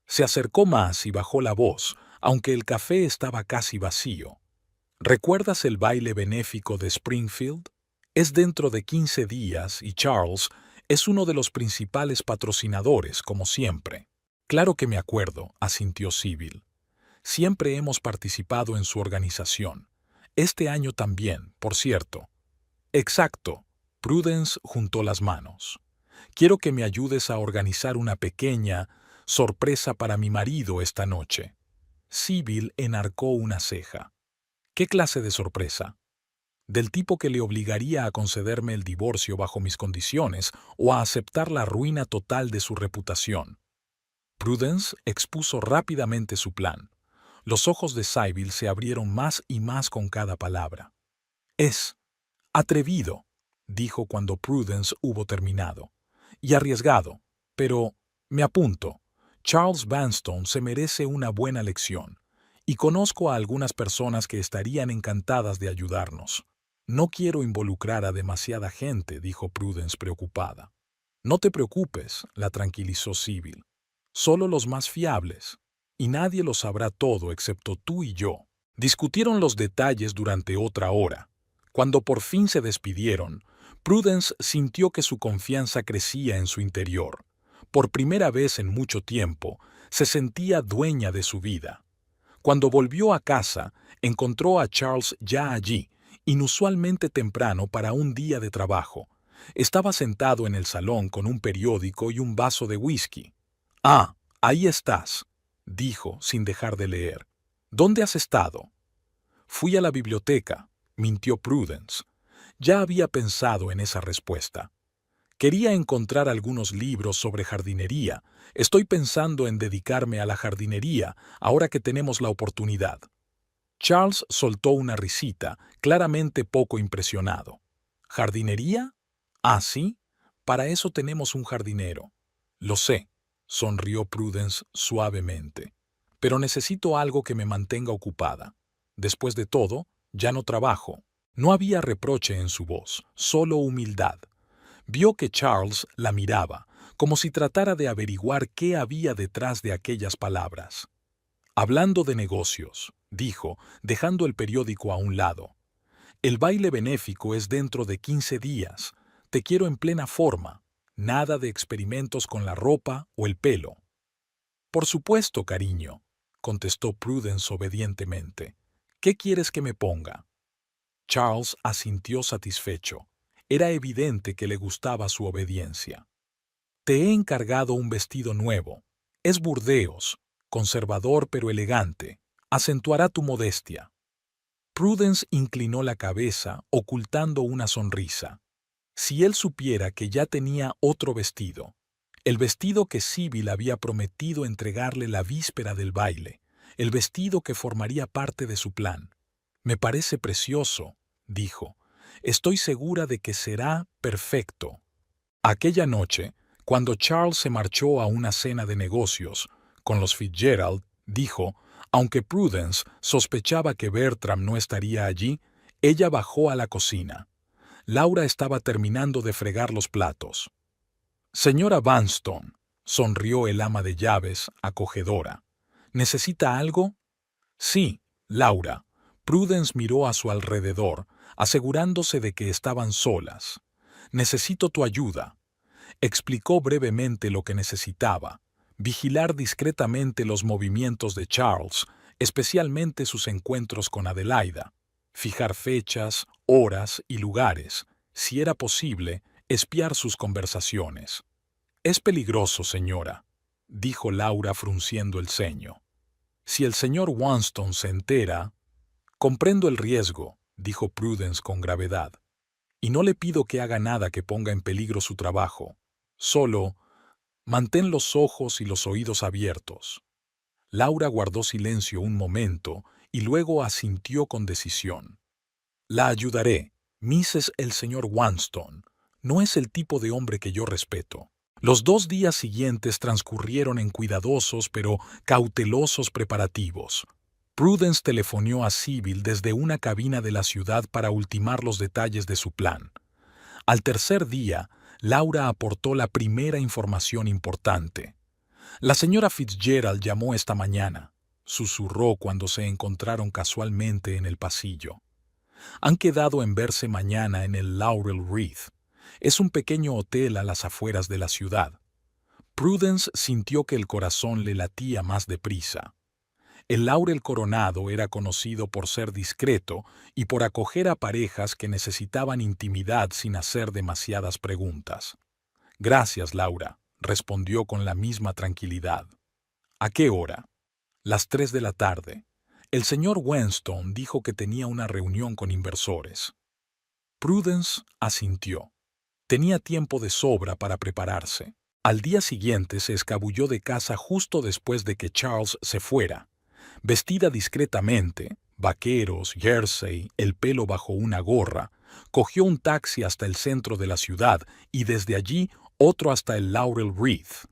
Se acercó más y bajó la voz, aunque el café estaba casi vacío. ¿Recuerdas el baile benéfico de Springfield? Es dentro de 15 días y Charles es uno de los principales patrocinadores, como siempre. Claro que me acuerdo, asintió Sybil. Siempre hemos participado en su organización. Este año también, por cierto. Exacto. Prudence juntó las manos. Quiero que me ayudes a organizar una pequeña sorpresa para mi marido esta noche. Sybil enarcó una ceja. ¿Qué clase de sorpresa? Del tipo que le obligaría a concederme el divorcio bajo mis condiciones o a aceptar la ruina total de su reputación. Prudence expuso rápidamente su plan. Los ojos de Sybil se abrieron más y más con cada palabra. Es atrevido, dijo cuando Prudence hubo terminado, y arriesgado, pero me apunto. Charles Vanstone se merece una buena lección, y conozco a algunas personas que estarían encantadas de ayudarnos. No quiero involucrar a demasiada gente, dijo Prudence preocupada. No te preocupes, la tranquilizó Sybil. Solo los más fiables, y nadie lo sabrá todo excepto tú y yo. Discutieron los detalles durante otra hora. Cuando por fin se despidieron, Prudence sintió que su confianza crecía en su interior. Por primera vez en mucho tiempo, se sentía dueña de su vida. Cuando volvió a casa, encontró a Charles ya allí, inusualmente temprano para un día de trabajo. Estaba sentado en el salón con un periódico y un vaso de whisky. «Ah, ahí estás», dijo sin dejar de leer. «¿Dónde has estado?» «Fui a la biblioteca», mintió Prudence. Ya había pensado en esa respuesta. Quería encontrar algunos libros sobre jardinería. Estoy pensando en dedicarme a la jardinería ahora que tenemos la oportunidad. Charles soltó una risita, claramente poco impresionado. ¿Jardinería? Ah, sí. Para eso tenemos un jardinero. Lo sé, sonrió Prudence suavemente. Pero necesito algo que me mantenga ocupada. Después de todo, ya no trabajo. No había reproche en su voz, solo humildad. Vio que Charles la miraba, como si tratara de averiguar qué había detrás de aquellas palabras. Hablando de negocios, dijo, dejando el periódico a un lado. El baile benéfico es dentro de 15 días. Te quiero en plena forma. Nada de experimentos con la ropa o el pelo. Por supuesto, cariño, contestó Prudence obedientemente. ¿Qué quieres que me ponga? Charles asintió satisfecho. Era evidente que le gustaba su obediencia. Te he encargado un vestido nuevo. Es burdeos, conservador pero elegante. Acentuará tu modestia. Prudence inclinó la cabeza, ocultando una sonrisa. Si él supiera que ya tenía otro vestido, el vestido que Sybil había prometido entregarle la víspera del baile, el vestido que formaría parte de su plan. Me parece precioso, dijo. Estoy segura de que será perfecto. Aquella noche, cuando Charles se marchó a una cena de negocios con los Fitzgerald, dijo, aunque Prudence sospechaba que Bertram no estaría allí, ella bajó a la cocina. Laura estaba terminando de fregar los platos. «Señora Vanstone», sonrió el ama de llaves, acogedora. «¿Necesita algo?» «Sí, Laura». Prudence miró a su alrededor, asegurándose de que estaban solas. «Necesito tu ayuda». Explicó brevemente lo que necesitaba. Vigilar discretamente los movimientos de Charles, especialmente sus encuentros con Adelaida. Fijar fechas, horas y lugares. Si era posible, espiar sus conversaciones. «Es peligroso, señora», dijo Laura frunciendo el ceño. «Si el señor Vanstone se entera...» «Comprendo el riesgo», dijo Prudence con gravedad. «Y no le pido que haga nada que ponga en peligro su trabajo. Solo, mantén los ojos y los oídos abiertos». Laura guardó silencio un momento y luego asintió con decisión. «La ayudaré, Mrs. el señor Vanstone. No es el tipo de hombre que yo respeto. Los 2 días siguientes transcurrieron en cuidadosos pero cautelosos preparativos. Prudence telefonó a Sybil desde una cabina de la ciudad para ultimar los detalles de su plan. Al tercer día, Laura aportó la primera información importante. La señora Fitzgerald llamó esta mañana, susurró cuando se encontraron casualmente en el pasillo. Han quedado en verse mañana en el Laurel Wreath. Es un pequeño hotel a las afueras de la ciudad. Prudence sintió que el corazón le latía más deprisa. El Laurel Coronado era conocido por ser discreto y por acoger a parejas que necesitaban intimidad sin hacer demasiadas preguntas. Gracias, Laura, respondió con la misma tranquilidad. ¿A qué hora? Las 3 de la tarde. El señor Weston dijo que tenía una reunión con inversores. Prudence asintió. Tenía tiempo de sobra para prepararse. Al día siguiente se escabulló de casa justo después de que Charles se fuera. Vestida discretamente, vaqueros, jersey, el pelo bajo una gorra, cogió un taxi hasta el centro de la ciudad y desde allí otro hasta el Laurel Wreath.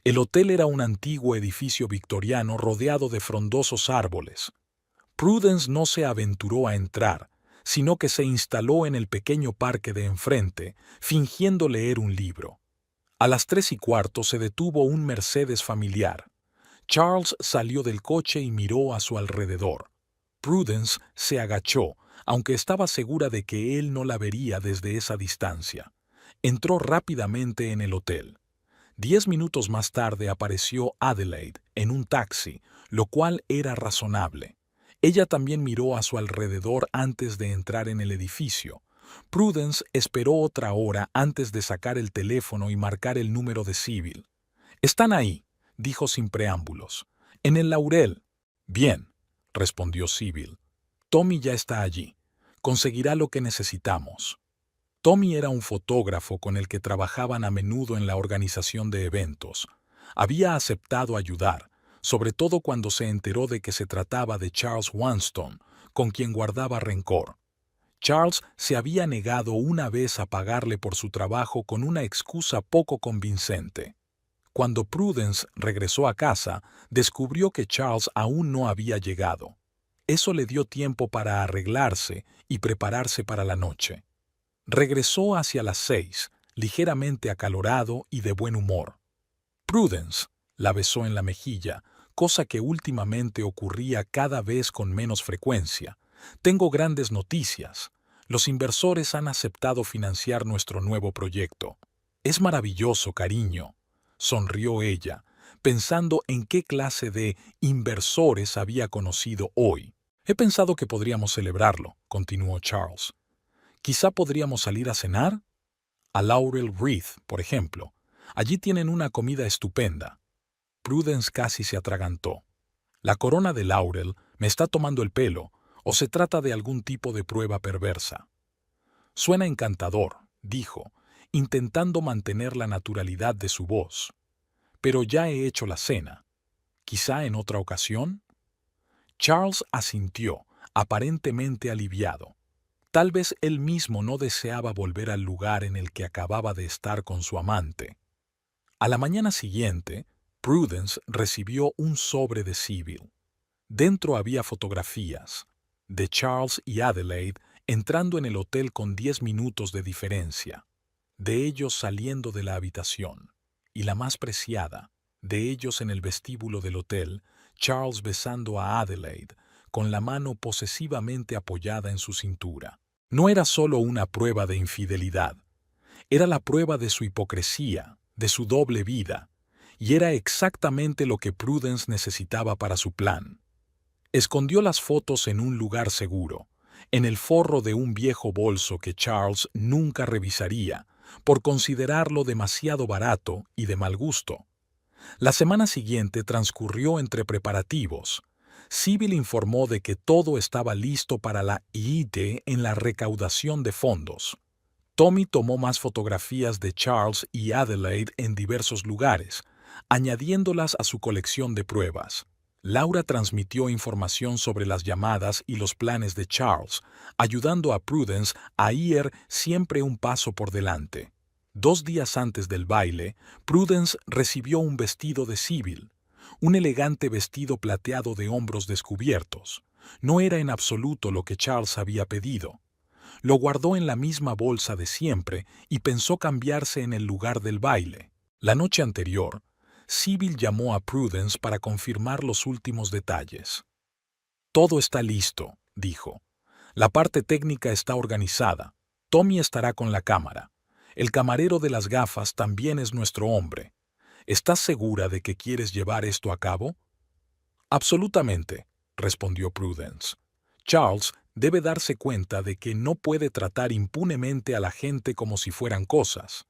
El hotel era un antiguo edificio victoriano rodeado de frondosos árboles. Prudence no se aventuró a entrar, sino que se instaló en el pequeño parque de enfrente, fingiendo leer un libro. A las 3:15 se detuvo un Mercedes familiar. Charles salió del coche y miró a su alrededor. Prudence se agachó, aunque estaba segura de que él no la vería desde esa distancia. Entró rápidamente en el hotel. 10 minutos más tarde apareció Adelaide en un taxi, lo cual era razonable. Ella también miró a su alrededor antes de entrar en el edificio. Prudence esperó otra hora antes de sacar el teléfono y marcar el número de Sybil. «Están ahí», dijo sin preámbulos. «En el Laurel». «Bien», respondió Sybil. «Tommy ya está allí. Conseguirá lo que necesitamos». Tommy era un fotógrafo con el que trabajaban a menudo en la organización de eventos. Había aceptado ayudar, sobre todo cuando se enteró de que se trataba de Charles Weston, con quien guardaba rencor. Charles se había negado una vez a pagarle por su trabajo con una excusa poco convincente. Cuando Prudence regresó a casa, descubrió que Charles aún no había llegado. Eso le dio tiempo para arreglarse y prepararse para la noche. Regresó hacia las 6, ligeramente acalorado y de buen humor. «Prudence», la besó en la mejilla, cosa que últimamente ocurría cada vez con menos frecuencia. «Tengo grandes noticias. Los inversores han aceptado financiar nuestro nuevo proyecto». «Es maravilloso, cariño», sonrió ella, pensando en qué clase de inversores había conocido hoy. «He pensado que podríamos celebrarlo», continuó Charles. «Quizá podríamos salir a cenar. A Laurel Wreath, por ejemplo. Allí tienen una comida estupenda». Prudence casi se atragantó. «La corona de Laurel me está tomando el pelo, o se trata de algún tipo de prueba perversa». «Suena encantador», dijo, intentando mantener la naturalidad de su voz. «Pero ya he hecho la cena. ¿Quizá en otra ocasión?» Charles asintió, aparentemente aliviado. Tal vez él mismo no deseaba volver al lugar en el que acababa de estar con su amante. A la mañana siguiente, Prudence recibió un sobre de Sybil. Dentro había fotografías de Charles y Adelaide entrando en el hotel con 10 minutos de diferencia, de ellos saliendo de la habitación, y la más preciada, de ellos en el vestíbulo del hotel, Charles besando a Adelaide, con la mano posesivamente apoyada en su cintura. No era solo una prueba de infidelidad, era la prueba de su hipocresía, de su doble vida, y era exactamente lo que Prudence necesitaba para su plan. Escondió las fotos en un lugar seguro, en el forro de un viejo bolso que Charles nunca revisaría, por considerarlo demasiado barato y de mal gusto. La semana siguiente transcurrió entre preparativos. Sybil informó de que todo estaba listo para la IIT en la recaudación de fondos. Tommy tomó más fotografías de Charles y Adelaide en diversos lugares, añadiéndolas a su colección de pruebas. Laura transmitió información sobre las llamadas y los planes de Charles, ayudando a Prudence a ir siempre un paso por delante. 2 días antes del baile, Prudence recibió un vestido de Sybil, un elegante vestido plateado de hombros descubiertos. No era en absoluto lo que Charles había pedido. Lo guardó en la misma bolsa de siempre y pensó cambiarse en el lugar del baile. La noche anterior, Sybil llamó a Prudence para confirmar los últimos detalles. «Todo está listo», dijo. «La parte técnica está organizada. Tommy estará con la cámara. El camarero de las gafas también es nuestro hombre. ¿Estás segura de que quieres llevar esto a cabo?» «Absolutamente», respondió Prudence. «Charles debe darse cuenta de que no puede tratar impunemente a la gente como si fueran cosas».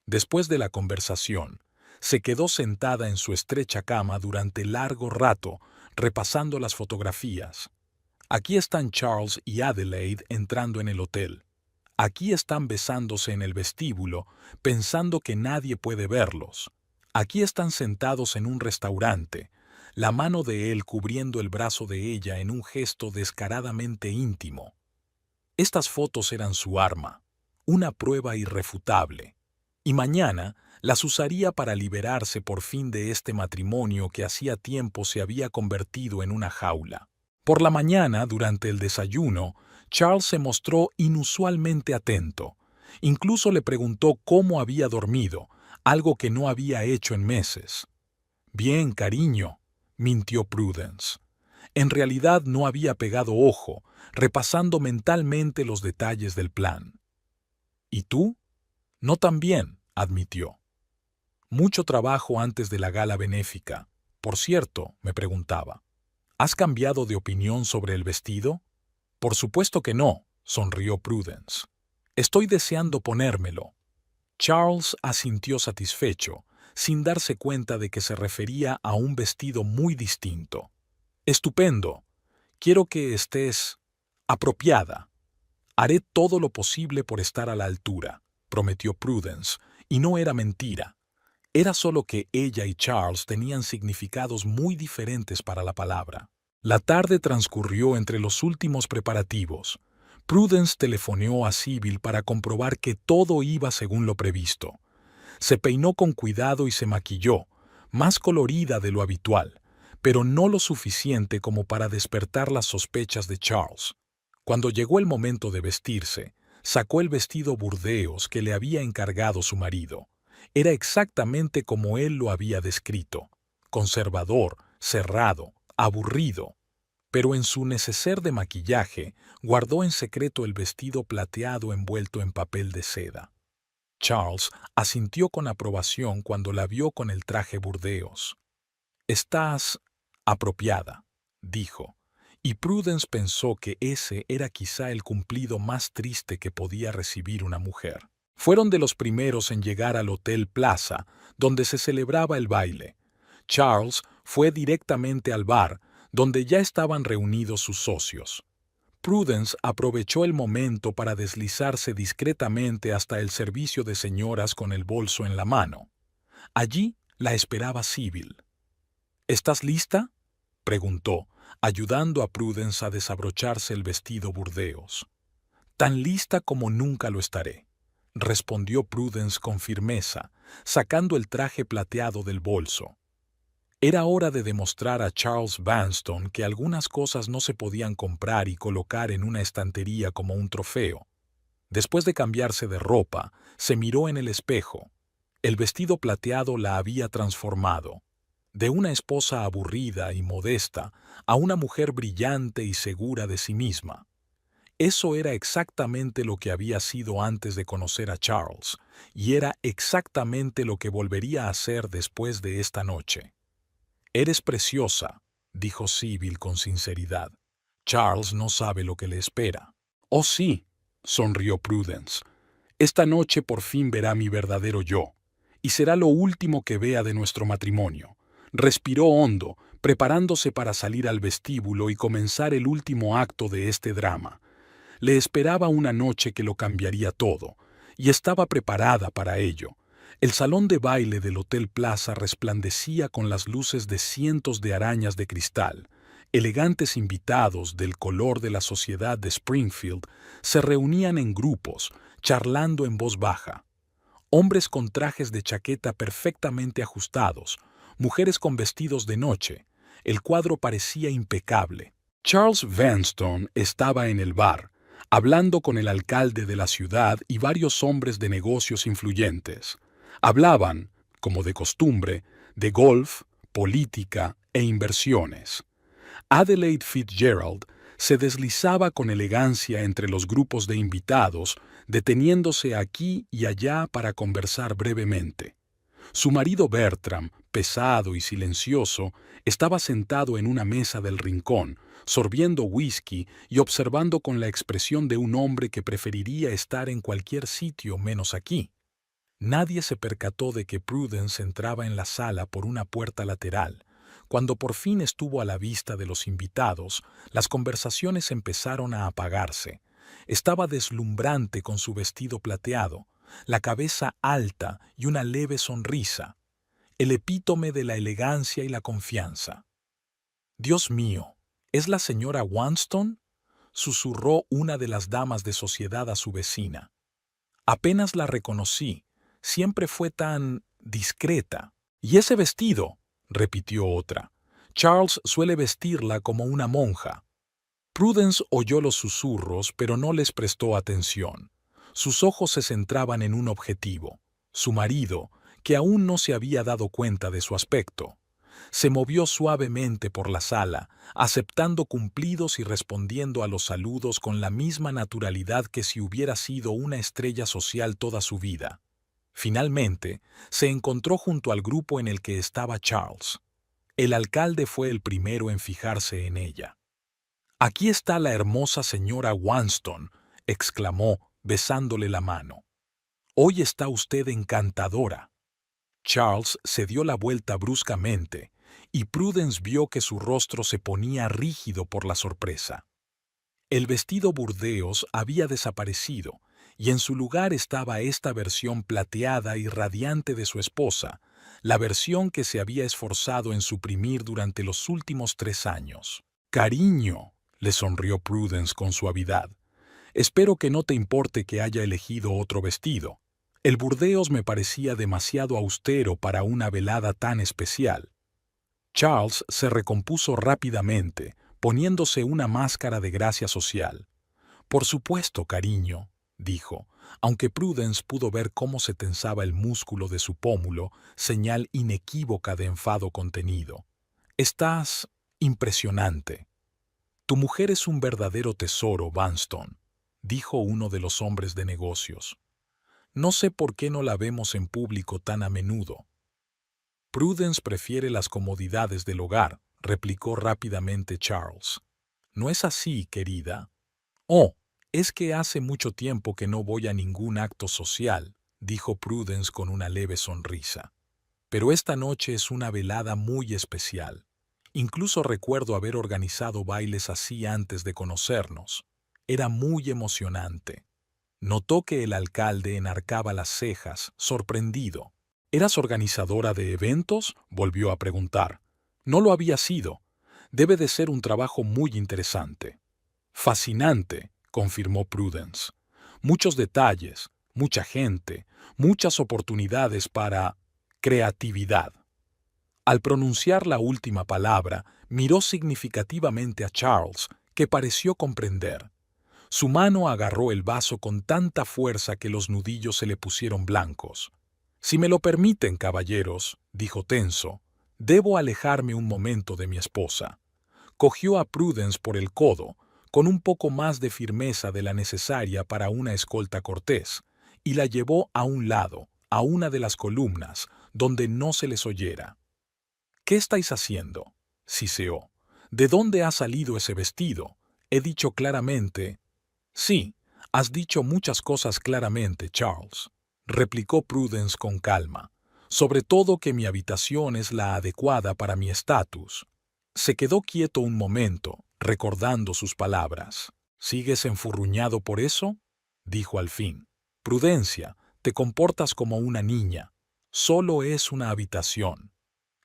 Después de la conversación, se quedó sentada en su estrecha cama durante largo rato, repasando las fotografías. Aquí están Charles y Adelaide entrando en el hotel. Aquí están besándose en el vestíbulo, pensando que nadie puede verlos. Aquí están sentados en un restaurante, la mano de él cubriendo el brazo de ella en un gesto descaradamente íntimo. Estas fotos eran su arma, una prueba irrefutable. Y mañana las usaría para liberarse por fin de este matrimonio que hacía tiempo se había convertido en una jaula. Por la mañana, durante el desayuno, Charles se mostró inusualmente atento. Incluso le preguntó cómo había dormido, algo que no había hecho en meses. «Bien, cariño», mintió Prudence. En realidad no había pegado ojo, repasando mentalmente los detalles del plan. «¿Y tú?» «No tan bien», admitió. «Mucho trabajo antes de la gala benéfica. Por cierto», me preguntaba, «¿has cambiado de opinión sobre el vestido?» «Por supuesto que no», sonrió Prudence. «Estoy deseando ponérmelo». Charles asintió satisfecho, sin darse cuenta de que se refería a un vestido muy distinto. «Estupendo. Quiero que estés apropiada. Haré todo lo posible por estar a la altura», prometió Prudence, y no era mentira. Era solo que ella y Charles tenían significados muy diferentes para la palabra. La tarde transcurrió entre los últimos preparativos. Prudence telefoneó a Sybil para comprobar que todo iba según lo previsto. Se peinó con cuidado y se maquilló, más colorida de lo habitual, pero no lo suficiente como para despertar las sospechas de Charles. Cuando llegó el momento de vestirse, sacó el vestido burdeos que le había encargado su marido. Era exactamente como él lo había descrito: conservador, cerrado, aburrido. Pero en su neceser de maquillaje guardó en secreto el vestido plateado envuelto en papel de seda. Charles asintió con aprobación cuando la vio con el traje burdeos. «Estás apropiada», dijo, y Prudence pensó que ese era quizá el cumplido más triste que podía recibir una mujer. Fueron de los primeros en llegar al Hotel Plaza, donde se celebraba el baile. Charles fue directamente al bar, donde ya estaban reunidos sus socios. Prudence aprovechó el momento para deslizarse discretamente hasta el servicio de señoras con el bolso en la mano. Allí la esperaba Sybil. «¿Estás lista?», preguntó, ayudando a Prudence a desabrocharse el vestido burdeos. «Tan lista como nunca lo estaré», respondió Prudence con firmeza, sacando el traje plateado del bolso. Era hora de demostrar a Charles Vanstone que algunas cosas no se podían comprar y colocar en una estantería como un trofeo. Después de cambiarse de ropa, se miró en el espejo. El vestido plateado la había transformado. De una esposa aburrida y modesta a una mujer brillante y segura de sí misma. Eso era exactamente lo que había sido antes de conocer a Charles, y era exactamente lo que volvería a ser después de esta noche. «Eres preciosa», dijo Sybil con sinceridad. «Charles no sabe lo que le espera». «Oh sí», sonrió Prudence. «Esta noche por fin verá mi verdadero yo, y será lo último que vea de nuestro matrimonio». Respiró hondo, preparándose para salir al vestíbulo y comenzar el último acto de este drama. Le esperaba una noche que lo cambiaría todo, y estaba preparada para ello. El salón de baile del Hotel Plaza resplandecía con las luces de cientos de arañas de cristal. Elegantes invitados del color de la sociedad de Springfield se reunían en grupos, charlando en voz baja. Hombres con trajes de chaqueta perfectamente ajustados, mujeres con vestidos de noche. El cuadro parecía impecable. Charles Vanstone estaba en el bar, hablando con el alcalde de la ciudad y varios hombres de negocios influyentes. Hablaban, como de costumbre, de golf, política e inversiones. Adelaide Fitzgerald se deslizaba con elegancia entre los grupos de invitados, deteniéndose aquí y allá para conversar brevemente. Su marido Bertram, pesado y silencioso, estaba sentado en una mesa del rincón, sorbiendo whisky y observando con la expresión de un hombre que preferiría estar en cualquier sitio menos aquí. Nadie se percató de que Prudence entraba en la sala por una puerta lateral. Cuando por fin estuvo a la vista de los invitados, las conversaciones empezaron a apagarse. Estaba deslumbrante con su vestido plateado, la cabeza alta y una leve sonrisa, el epítome de la elegancia y la confianza. «Dios mío, ¿es la señora Vanstone?», susurró una de las damas de sociedad a su vecina. «Apenas la reconocí, siempre fue tan discreta. ¿Y ese vestido?», repitió otra. «Charles suele vestirla como una monja». Prudence oyó los susurros, pero no les prestó atención. Sus ojos se centraban en un objetivo, su marido, que aún no se había dado cuenta de su aspecto. Se movió suavemente por la sala, aceptando cumplidos y respondiendo a los saludos con la misma naturalidad que si hubiera sido una estrella social toda su vida. Finalmente, se encontró junto al grupo en el que estaba Charles. El alcalde fue el primero en fijarse en ella. «Aquí está la hermosa señora Vanstone», exclamó, besándole la mano. «Hoy está usted encantadora». Charles se dio la vuelta bruscamente, y Prudence vio que su rostro se ponía rígido por la sorpresa. El vestido burdeos había desaparecido, y en su lugar estaba esta versión plateada y radiante de su esposa, la versión que se había esforzado en suprimir durante los últimos 3 años. «Cariño», le sonrió Prudence con suavidad, «espero que no te importe que haya elegido otro vestido. El burdeos me parecía demasiado austero para una velada tan especial». Charles se recompuso rápidamente, poniéndose una máscara de gracia social. «Por supuesto, cariño», dijo, aunque Prudence pudo ver cómo se tensaba el músculo de su pómulo, señal inequívoca de enfado contenido. «Estás impresionante». «Tu mujer es un verdadero tesoro, Vanstone», dijo uno de los hombres de negocios. «No sé por qué no la vemos en público tan a menudo». «Prudence prefiere las comodidades del hogar», replicó rápidamente Charles. «¿No es así, querida?» «Oh, es que hace mucho tiempo que no voy a ningún acto social», dijo Prudence con una leve sonrisa. «Pero esta noche es una velada muy especial. Incluso recuerdo haber organizado bailes así antes de conocernos. Era muy emocionante». Notó que el alcalde enarcaba las cejas, sorprendido. «¿Eras organizadora de eventos?», volvió a preguntar. «No lo había sido. Debe de ser un trabajo muy interesante». «Fascinante», confirmó Prudence. «Muchos detalles, mucha gente, muchas oportunidades para creatividad». Al pronunciar la última palabra, miró significativamente a Charles, que pareció comprender. Su mano agarró el vaso con tanta fuerza que los nudillos se le pusieron blancos. «Si me lo permiten, caballeros», dijo tenso, «debo alejarme un momento de mi esposa». Cogió a Prudence por el codo, con un poco más de firmeza de la necesaria para una escolta cortés, y la llevó a un lado, a una de las columnas, donde no se les oyera. «¿Qué estáis haciendo?», siseó. «¿De dónde ha salido ese vestido? He dicho claramente». «Sí, has dicho muchas cosas claramente, Charles», replicó Prudence con calma. «Sobre todo que mi habitación es la adecuada para mi estatus». Se quedó quieto un momento, recordando sus palabras. «¿Sigues enfurruñado por eso?», dijo al fin. «Prudencia, te comportas como una niña. Solo es una habitación.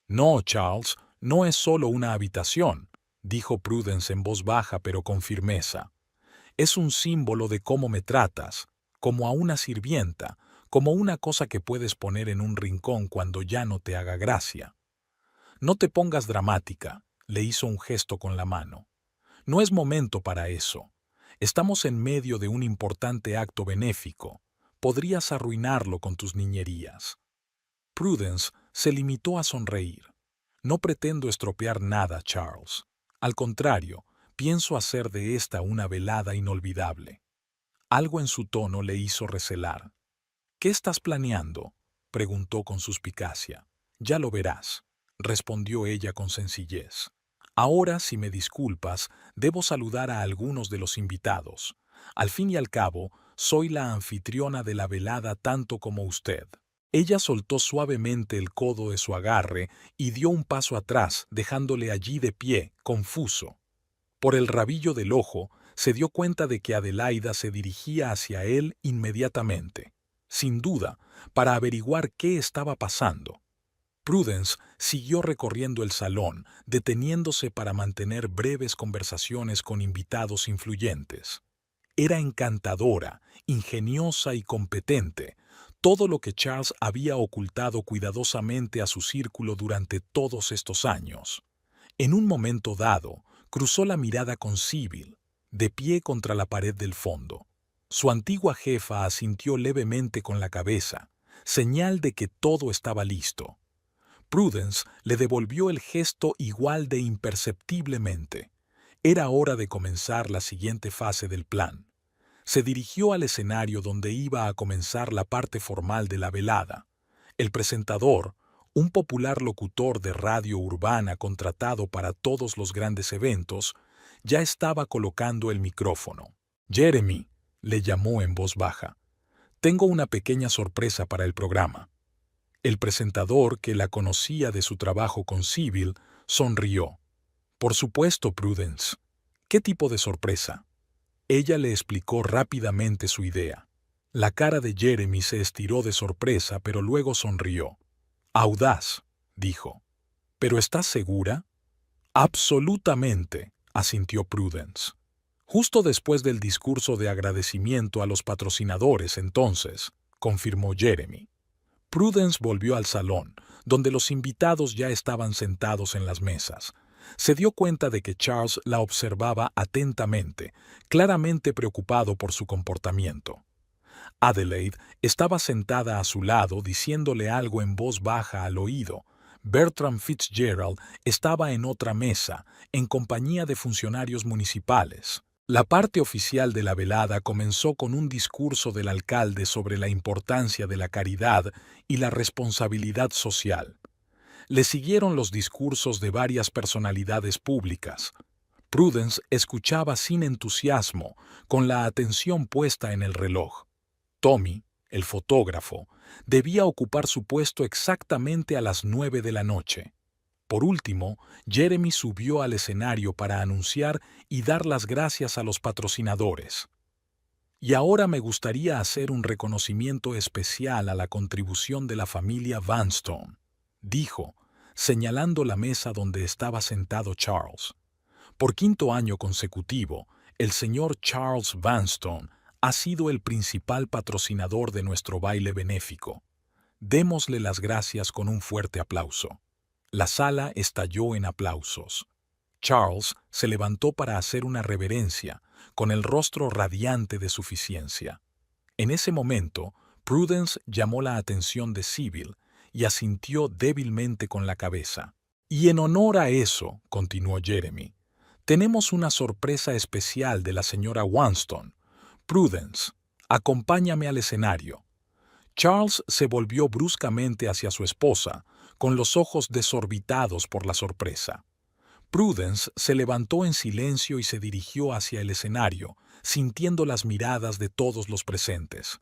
No, Charles, no es solo una habitación, dijo Prudence en voz baja pero con firmeza. Es un símbolo de cómo me tratas, como a una sirvienta, como una cosa que puedes poner en un rincón cuando ya no te haga gracia. No te pongas dramática, le hizo un gesto con la mano. No es momento para eso. Estamos en medio de un importante acto benéfico. Podrías arruinarlo con tus niñerías. Prudence se limitó a sonreír. No pretendo estropear nada, Charles. Al contrario, pienso hacer de esta una velada inolvidable. Algo en su tono le hizo recelar. ¿Qué estás planeando?, preguntó con suspicacia. Ya lo verás, respondió ella con sencillez. Ahora, si me disculpas, debo saludar a algunos de los invitados. Al fin y al cabo, soy la anfitriona de la velada tanto como usted. Ella soltó suavemente el codo de su agarre y dio un paso atrás, dejándole allí de pie, confuso. Por el rabillo del ojo, se dio cuenta de que Adelaida se dirigía hacia él inmediatamente, sin duda, para averiguar qué estaba pasando. Prudence siguió recorriendo el salón, deteniéndose para mantener breves conversaciones con invitados influyentes. Era encantadora, ingeniosa y competente, todo lo que Charles había ocultado cuidadosamente a su círculo durante todos estos años. En un momento dado, cruzó la mirada con Sybil, de pie contra la pared del fondo. Su antigua jefa asintió levemente con la cabeza, señal de que todo estaba listo. Prudence le devolvió el gesto igual de imperceptiblemente. Era hora de comenzar la siguiente fase del plan. Se dirigió al escenario donde iba a comenzar la parte formal de la velada. El presentador, un popular locutor de radio urbana contratado para todos los grandes eventos, ya estaba colocando el micrófono. Jeremy, le llamó en voz baja. Tengo una pequeña sorpresa para el programa. El presentador, que la conocía de su trabajo con Sybil, sonrió. Por supuesto, Prudence. ¿Qué tipo de sorpresa? Ella le explicó rápidamente su idea. La cara de Jeremy se estiró de sorpresa, pero luego sonrió. Audaz, dijo. ¿Pero estás segura? Absolutamente, asintió Prudence. Justo después del discurso de agradecimiento a los patrocinadores, entonces, confirmó Jeremy. Prudence volvió al salón, donde los invitados ya estaban sentados en las mesas. Se dio cuenta de que Charles la observaba atentamente, claramente preocupado por su comportamiento. Adelaide estaba sentada a su lado diciéndole algo en voz baja al oído. Bertram Fitzgerald estaba en otra mesa, en compañía de funcionarios municipales. La parte oficial de la velada comenzó con un discurso del alcalde sobre la importancia de la caridad y la responsabilidad social. Le siguieron los discursos de varias personalidades públicas. Prudence escuchaba sin entusiasmo, con la atención puesta en el reloj. Tommy, el fotógrafo, debía ocupar su puesto exactamente a las 9 de la noche. Por último, Jeremy subió al escenario para anunciar y dar las gracias a los patrocinadores. Y ahora me gustaría hacer un reconocimiento especial a la contribución de la familia Vanstone, dijo, señalando la mesa donde estaba sentado Charles. Por quinto año consecutivo, el señor Charles Vanstone ha sido el principal patrocinador de nuestro baile benéfico. Démosle las gracias con un fuerte aplauso. La sala estalló en aplausos. Charles se levantó para hacer una reverencia, con el rostro radiante de suficiencia. En ese momento, Prudence llamó la atención de Sybil y asintió débilmente con la cabeza. Y en honor a eso, continuó Jeremy, tenemos una sorpresa especial de la señora Vanstone. Prudence, acompáñame al escenario. Charles se volvió bruscamente hacia su esposa, con los ojos desorbitados por la sorpresa. Prudence se levantó en silencio y se dirigió hacia el escenario, sintiendo las miradas de todos los presentes.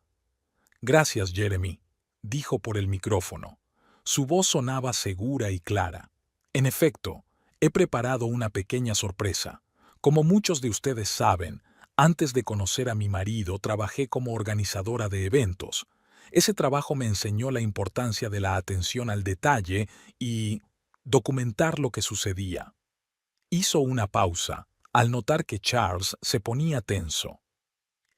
Gracias, Jeremy, dijo por el micrófono. Su voz sonaba segura y clara. En efecto, he preparado una pequeña sorpresa. Como muchos de ustedes saben, antes de conocer a mi marido trabajé como organizadora de eventos. Ese trabajo me enseñó la importancia de la atención al detalle y documentar lo que sucedía. Hizo una pausa, al notar que Charles se ponía tenso.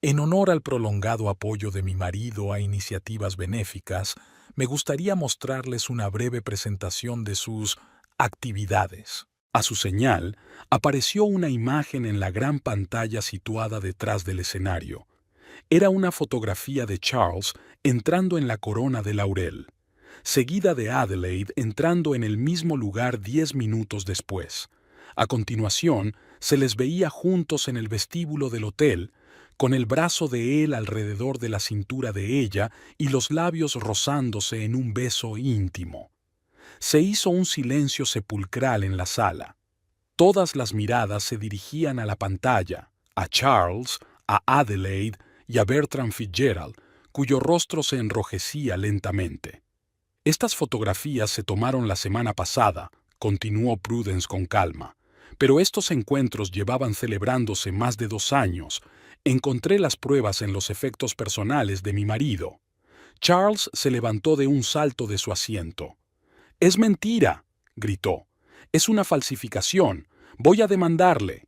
En honor al prolongado apoyo de mi marido a iniciativas benéficas, me gustaría mostrarles una breve presentación de sus actividades. A su señal, apareció una imagen en la gran pantalla situada detrás del escenario. Era una fotografía de Charles entrando en la corona de laurel, seguida de Adelaide entrando en el mismo lugar 10 minutos después. A continuación, se les veía juntos en el vestíbulo del hotel, con el brazo de él alrededor de la cintura de ella y los labios rozándose en un beso íntimo. Se hizo un silencio sepulcral en la sala. Todas las miradas se dirigían a la pantalla, a Charles, a Adelaide y a Bertram Fitzgerald, cuyo rostro se enrojecía lentamente. Estas fotografías se tomaron la semana pasada, continuó Prudence con calma, pero estos encuentros llevaban celebrándose más de 2 años. Encontré las pruebas en los efectos personales de mi marido. Charles se levantó de un salto de su asiento. «¡Es mentira!», gritó. «Es una falsificación. Voy a demandarle».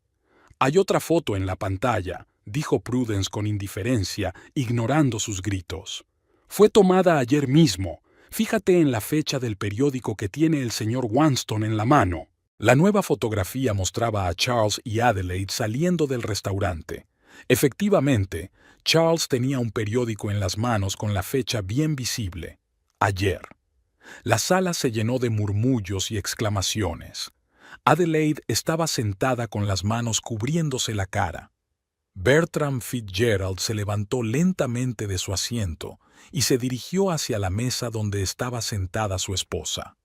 «Hay otra foto en la pantalla», dijo Prudence con indiferencia, ignorando sus gritos. «Fue tomada ayer mismo. Fíjate en la fecha del periódico que tiene el señor Wanston en la mano». La nueva fotografía mostraba a Charles y Adelaide saliendo del restaurante. Efectivamente, Charles tenía un periódico en las manos con la fecha bien visible. Ayer. La sala se llenó de murmullos y exclamaciones. Adelaide estaba sentada con las manos cubriéndose la cara. Bertram Fitzgerald se levantó lentamente de su asiento y se dirigió hacia la mesa donde estaba sentada su esposa.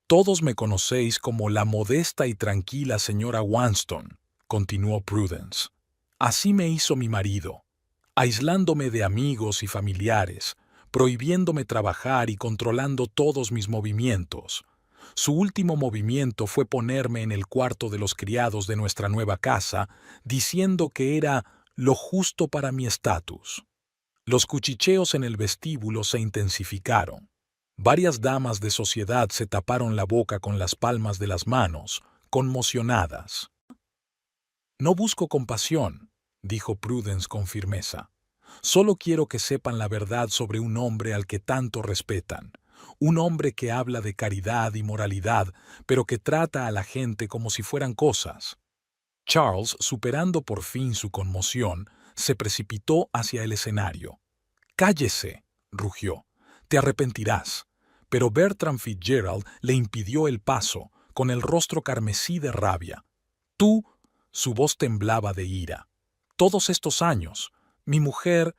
«Todos me conocéis como la modesta y tranquila señora Wanston», continuó Prudence. «Así me hizo mi marido, aislándome de amigos y familiares, prohibiéndome trabajar y controlando todos mis movimientos. Su último movimiento fue ponerme en el cuarto de los criados de nuestra nueva casa, diciendo que era lo justo para mi estatus». Los cuchicheos en el vestíbulo se intensificaron. Varias damas de sociedad se taparon la boca con las palmas de las manos, conmocionadas. «No busco compasión», dijo Prudence con firmeza. «Solo quiero que sepan la verdad sobre un hombre al que tanto respetan. Un hombre que habla de caridad y moralidad, pero que trata a la gente como si fueran cosas». Charles, superando por fin su conmoción, se precipitó hacia el escenario. «¡Cállese!», rugió. «Te arrepentirás». Pero Bertram Fitzgerald le impidió el paso, con el rostro carmesí de rabia. «Tú», su voz temblaba de ira. «Todos estos años, mi mujer...»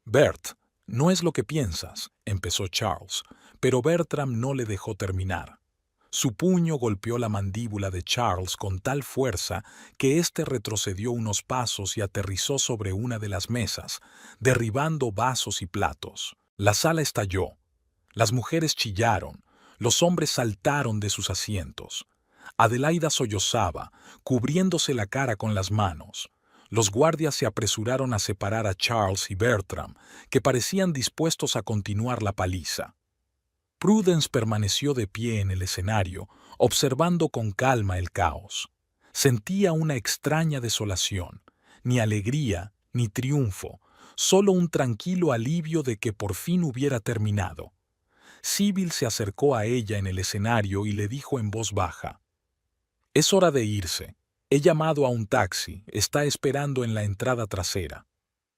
«Bert, no es lo que piensas», empezó Charles, pero Bertram no le dejó terminar. Su puño golpeó la mandíbula de Charles con tal fuerza que éste retrocedió unos pasos y aterrizó sobre una de las mesas, derribando vasos y platos. La sala estalló. Las mujeres chillaron, los hombres saltaron de sus asientos. Adelaida sollozaba, cubriéndose la cara con las manos. Los guardias se apresuraron a separar a Charles y Bertram, que parecían dispuestos a continuar la paliza. Prudence permaneció de pie en el escenario, observando con calma el caos. Sentía una extraña desolación, ni alegría, ni triunfo, solo un tranquilo alivio de que por fin hubiera terminado. Sybil se acercó a ella en el escenario y le dijo en voz baja: «Es hora de irse. He llamado a un taxi, está esperando en la entrada trasera».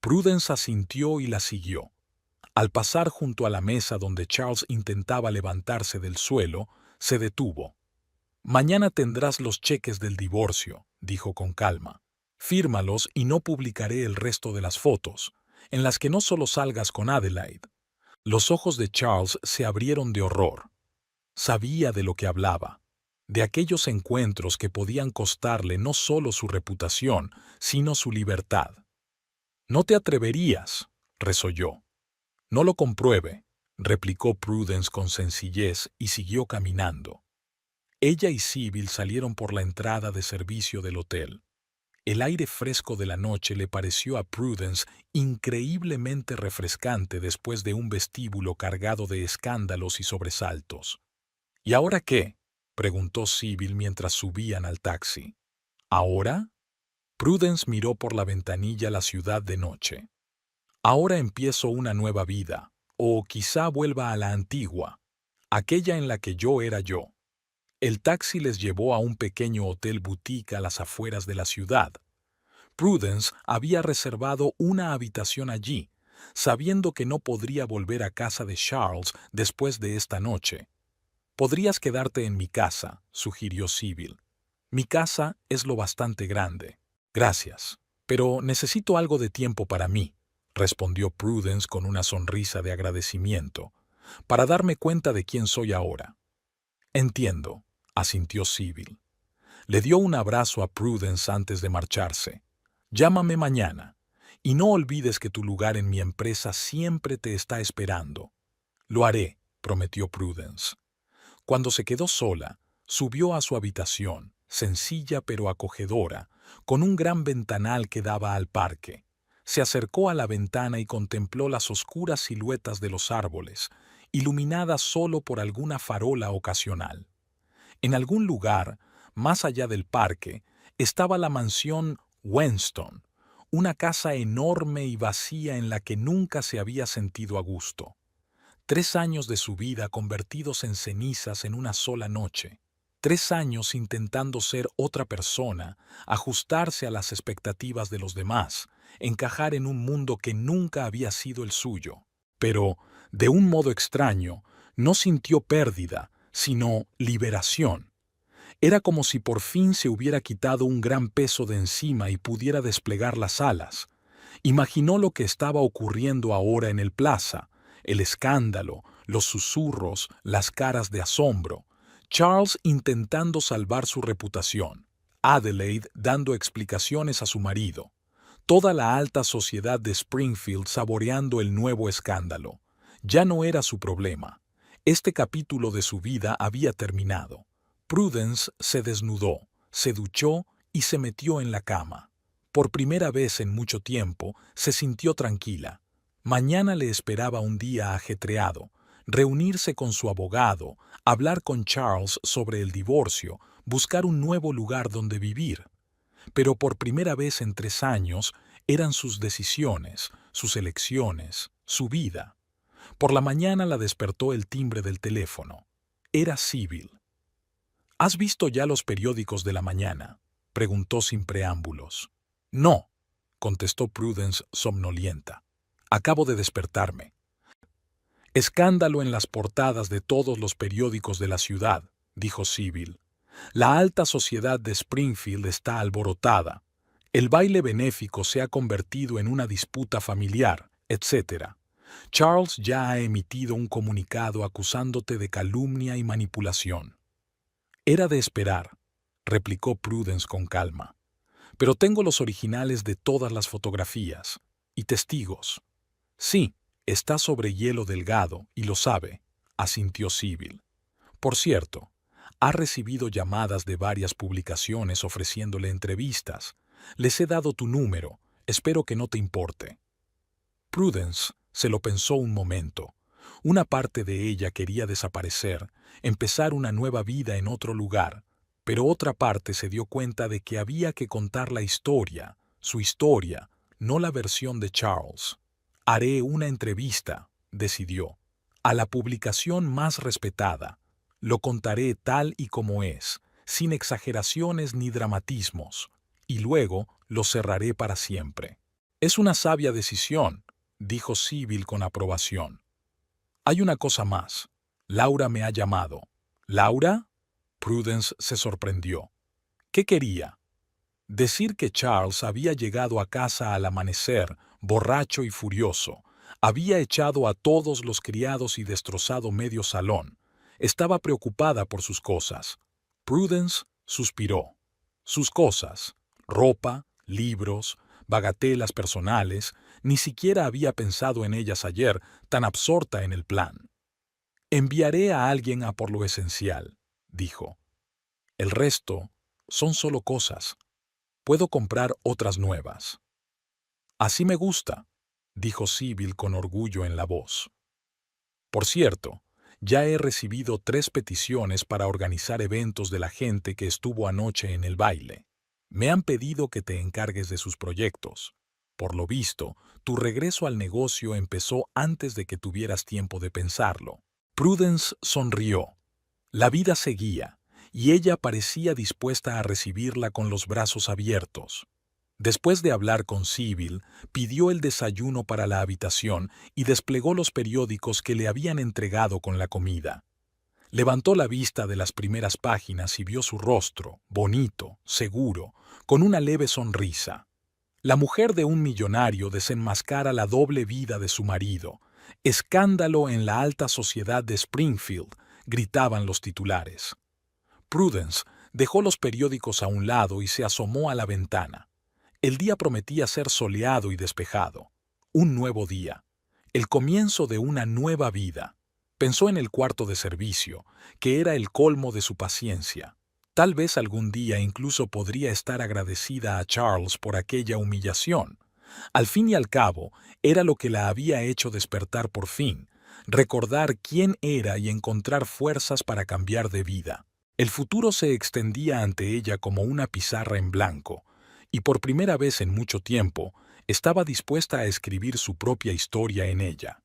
Prudence asintió y la siguió. Al pasar junto a la mesa donde Charles intentaba levantarse del suelo, se detuvo. «Mañana tendrás los cheques del divorcio», dijo con calma. «Fírmalos y no publicaré el resto de las fotos, en las que no solo salgas con Adelaide». Los ojos de Charles se abrieron de horror. Sabía de lo que hablaba, de aquellos encuentros que podían costarle no solo su reputación, sino su libertad. «No te atreverías», resolló. «No lo compruebe», replicó Prudence con sencillez y siguió caminando. Ella y Sybil salieron por la entrada de servicio del hotel. El aire fresco de la noche le pareció a Prudence increíblemente refrescante después de un vestíbulo cargado de escándalos y sobresaltos. ¿Y ahora qué?, preguntó Sybil mientras subían al taxi. ¿Ahora? Prudence miró por la ventanilla la ciudad de noche. Ahora empiezo una nueva vida, o quizá vuelva a la antigua, aquella en la que yo era yo. El taxi les llevó a un pequeño hotel boutique a las afueras de la ciudad. Prudence había reservado una habitación allí, sabiendo que no podría volver a casa de Charles después de esta noche. «Podrías quedarte en mi casa», sugirió Sybil. «Mi casa es lo bastante grande». «Gracias, pero necesito algo de tiempo para mí», respondió Prudence con una sonrisa de agradecimiento, «para darme cuenta de quién soy ahora». «Entiendo», asintió Sybil. Le dio un abrazo a Prudence antes de marcharse. «Llámame mañana, y no olvides que tu lugar en mi empresa siempre te está esperando». «Lo haré», prometió Prudence. Cuando se quedó sola, subió a su habitación, sencilla pero acogedora, con un gran ventanal que daba al parque. Se acercó a la ventana y contempló las oscuras siluetas de los árboles, iluminadas solo por alguna farola ocasional. En algún lugar, más allá del parque, estaba la mansión Wenston, una casa enorme y vacía en la que nunca se había sentido a gusto. 3 años de su vida convertidos en cenizas en una sola noche. 3 años intentando ser otra persona, ajustarse a las expectativas de los demás, encajar en un mundo que nunca había sido el suyo. Pero, de un modo extraño, no sintió pérdida, sino liberación. Era como si por fin se hubiera quitado un gran peso de encima y pudiera desplegar las alas. Imaginó lo que estaba ocurriendo ahora en el plaza, el escándalo, los susurros, las caras de asombro, Charles intentando salvar su reputación, Adelaide dando explicaciones a su marido, toda la alta sociedad de Springfield saboreando el nuevo escándalo. Ya no era su problema. Este capítulo de su vida había terminado. Prudence se desnudó, se duchó y se metió en la cama. Por primera vez en mucho tiempo, se sintió tranquila. Mañana le esperaba un día ajetreado, reunirse con su abogado, hablar con Charles sobre el divorcio, buscar un nuevo lugar donde vivir. Pero por primera vez en 3 años eran sus decisiones, sus elecciones, su vida. Por la mañana la despertó el timbre del teléfono. Era Sybil. «¿Has visto ya los periódicos de la mañana?», preguntó sin preámbulos. «No», contestó Prudence somnolienta. «Acabo de despertarme». «Escándalo en las portadas de todos los periódicos de la ciudad», dijo Sybil. «La alta sociedad de Springfield está alborotada. El baile benéfico se ha convertido en una disputa familiar, etc. Charles ya ha emitido un comunicado acusándote de calumnia y manipulación». «Era de esperar», replicó Prudence con calma. «Pero tengo los originales de todas las fotografías y testigos». «Sí, está sobre hielo delgado y lo sabe», asintió Sybil. «Por cierto, ha recibido llamadas de varias publicaciones ofreciéndole entrevistas. Les he dado tu número, espero que no te importe». Prudence se lo pensó un momento. Una parte de ella quería desaparecer, empezar una nueva vida en otro lugar, pero otra parte se dio cuenta de que había que contar la historia, su historia, no la versión de Charles. «Haré una entrevista», decidió, «a la publicación más respetada. Lo contaré tal y como es, sin exageraciones ni dramatismos, y luego lo cerraré para siempre». «Es una sabia decisión», dijo Sybil con aprobación. «Hay una cosa más. Laura me ha llamado». «¿Laura?». Prudence se sorprendió. «¿Qué quería?». «Decir que Charles había llegado a casa al amanecer, borracho y furioso. Había echado a todos los criados y destrozado medio salón. Estaba preocupada por sus cosas». Prudence suspiró. Sus cosas, ropa, libros, bagatelas personales, ni siquiera había pensado en ellas ayer, tan absorta en el plan. «Enviaré a alguien a por lo esencial», dijo. «El resto son solo cosas». Puedo comprar otras nuevas. Así me gusta, dijo Sybil con orgullo en la voz. Por cierto, ya he recibido 3 peticiones para organizar eventos de la gente que estuvo anoche en el baile. Me han pedido que te encargues de sus proyectos. Por lo visto, tu regreso al negocio empezó antes de que tuvieras tiempo de pensarlo. Prudence sonrió. La vida seguía, y ella parecía dispuesta a recibirla con los brazos abiertos. Después de hablar con Sybil, pidió el desayuno para la habitación y desplegó los periódicos que le habían entregado con la comida. Levantó la vista de las primeras páginas y vio su rostro, bonito, seguro, con una leve sonrisa. La mujer de un millonario desenmascara la doble vida de su marido. Escándalo en la alta sociedad de Springfield, gritaban los titulares. Prudence dejó los periódicos a un lado y se asomó a la ventana. El día prometía ser soleado y despejado. Un nuevo día. El comienzo de una nueva vida. Pensó en el cuarto de servicio, que era el colmo de su paciencia. Tal vez algún día incluso podría estar agradecida a Charles por aquella humillación. Al fin y al cabo, era lo que la había hecho despertar por fin, recordar quién era y encontrar fuerzas para cambiar de vida. El futuro se extendía ante ella como una pizarra en blanco, y por primera vez en mucho tiempo estaba dispuesta a escribir su propia historia en ella.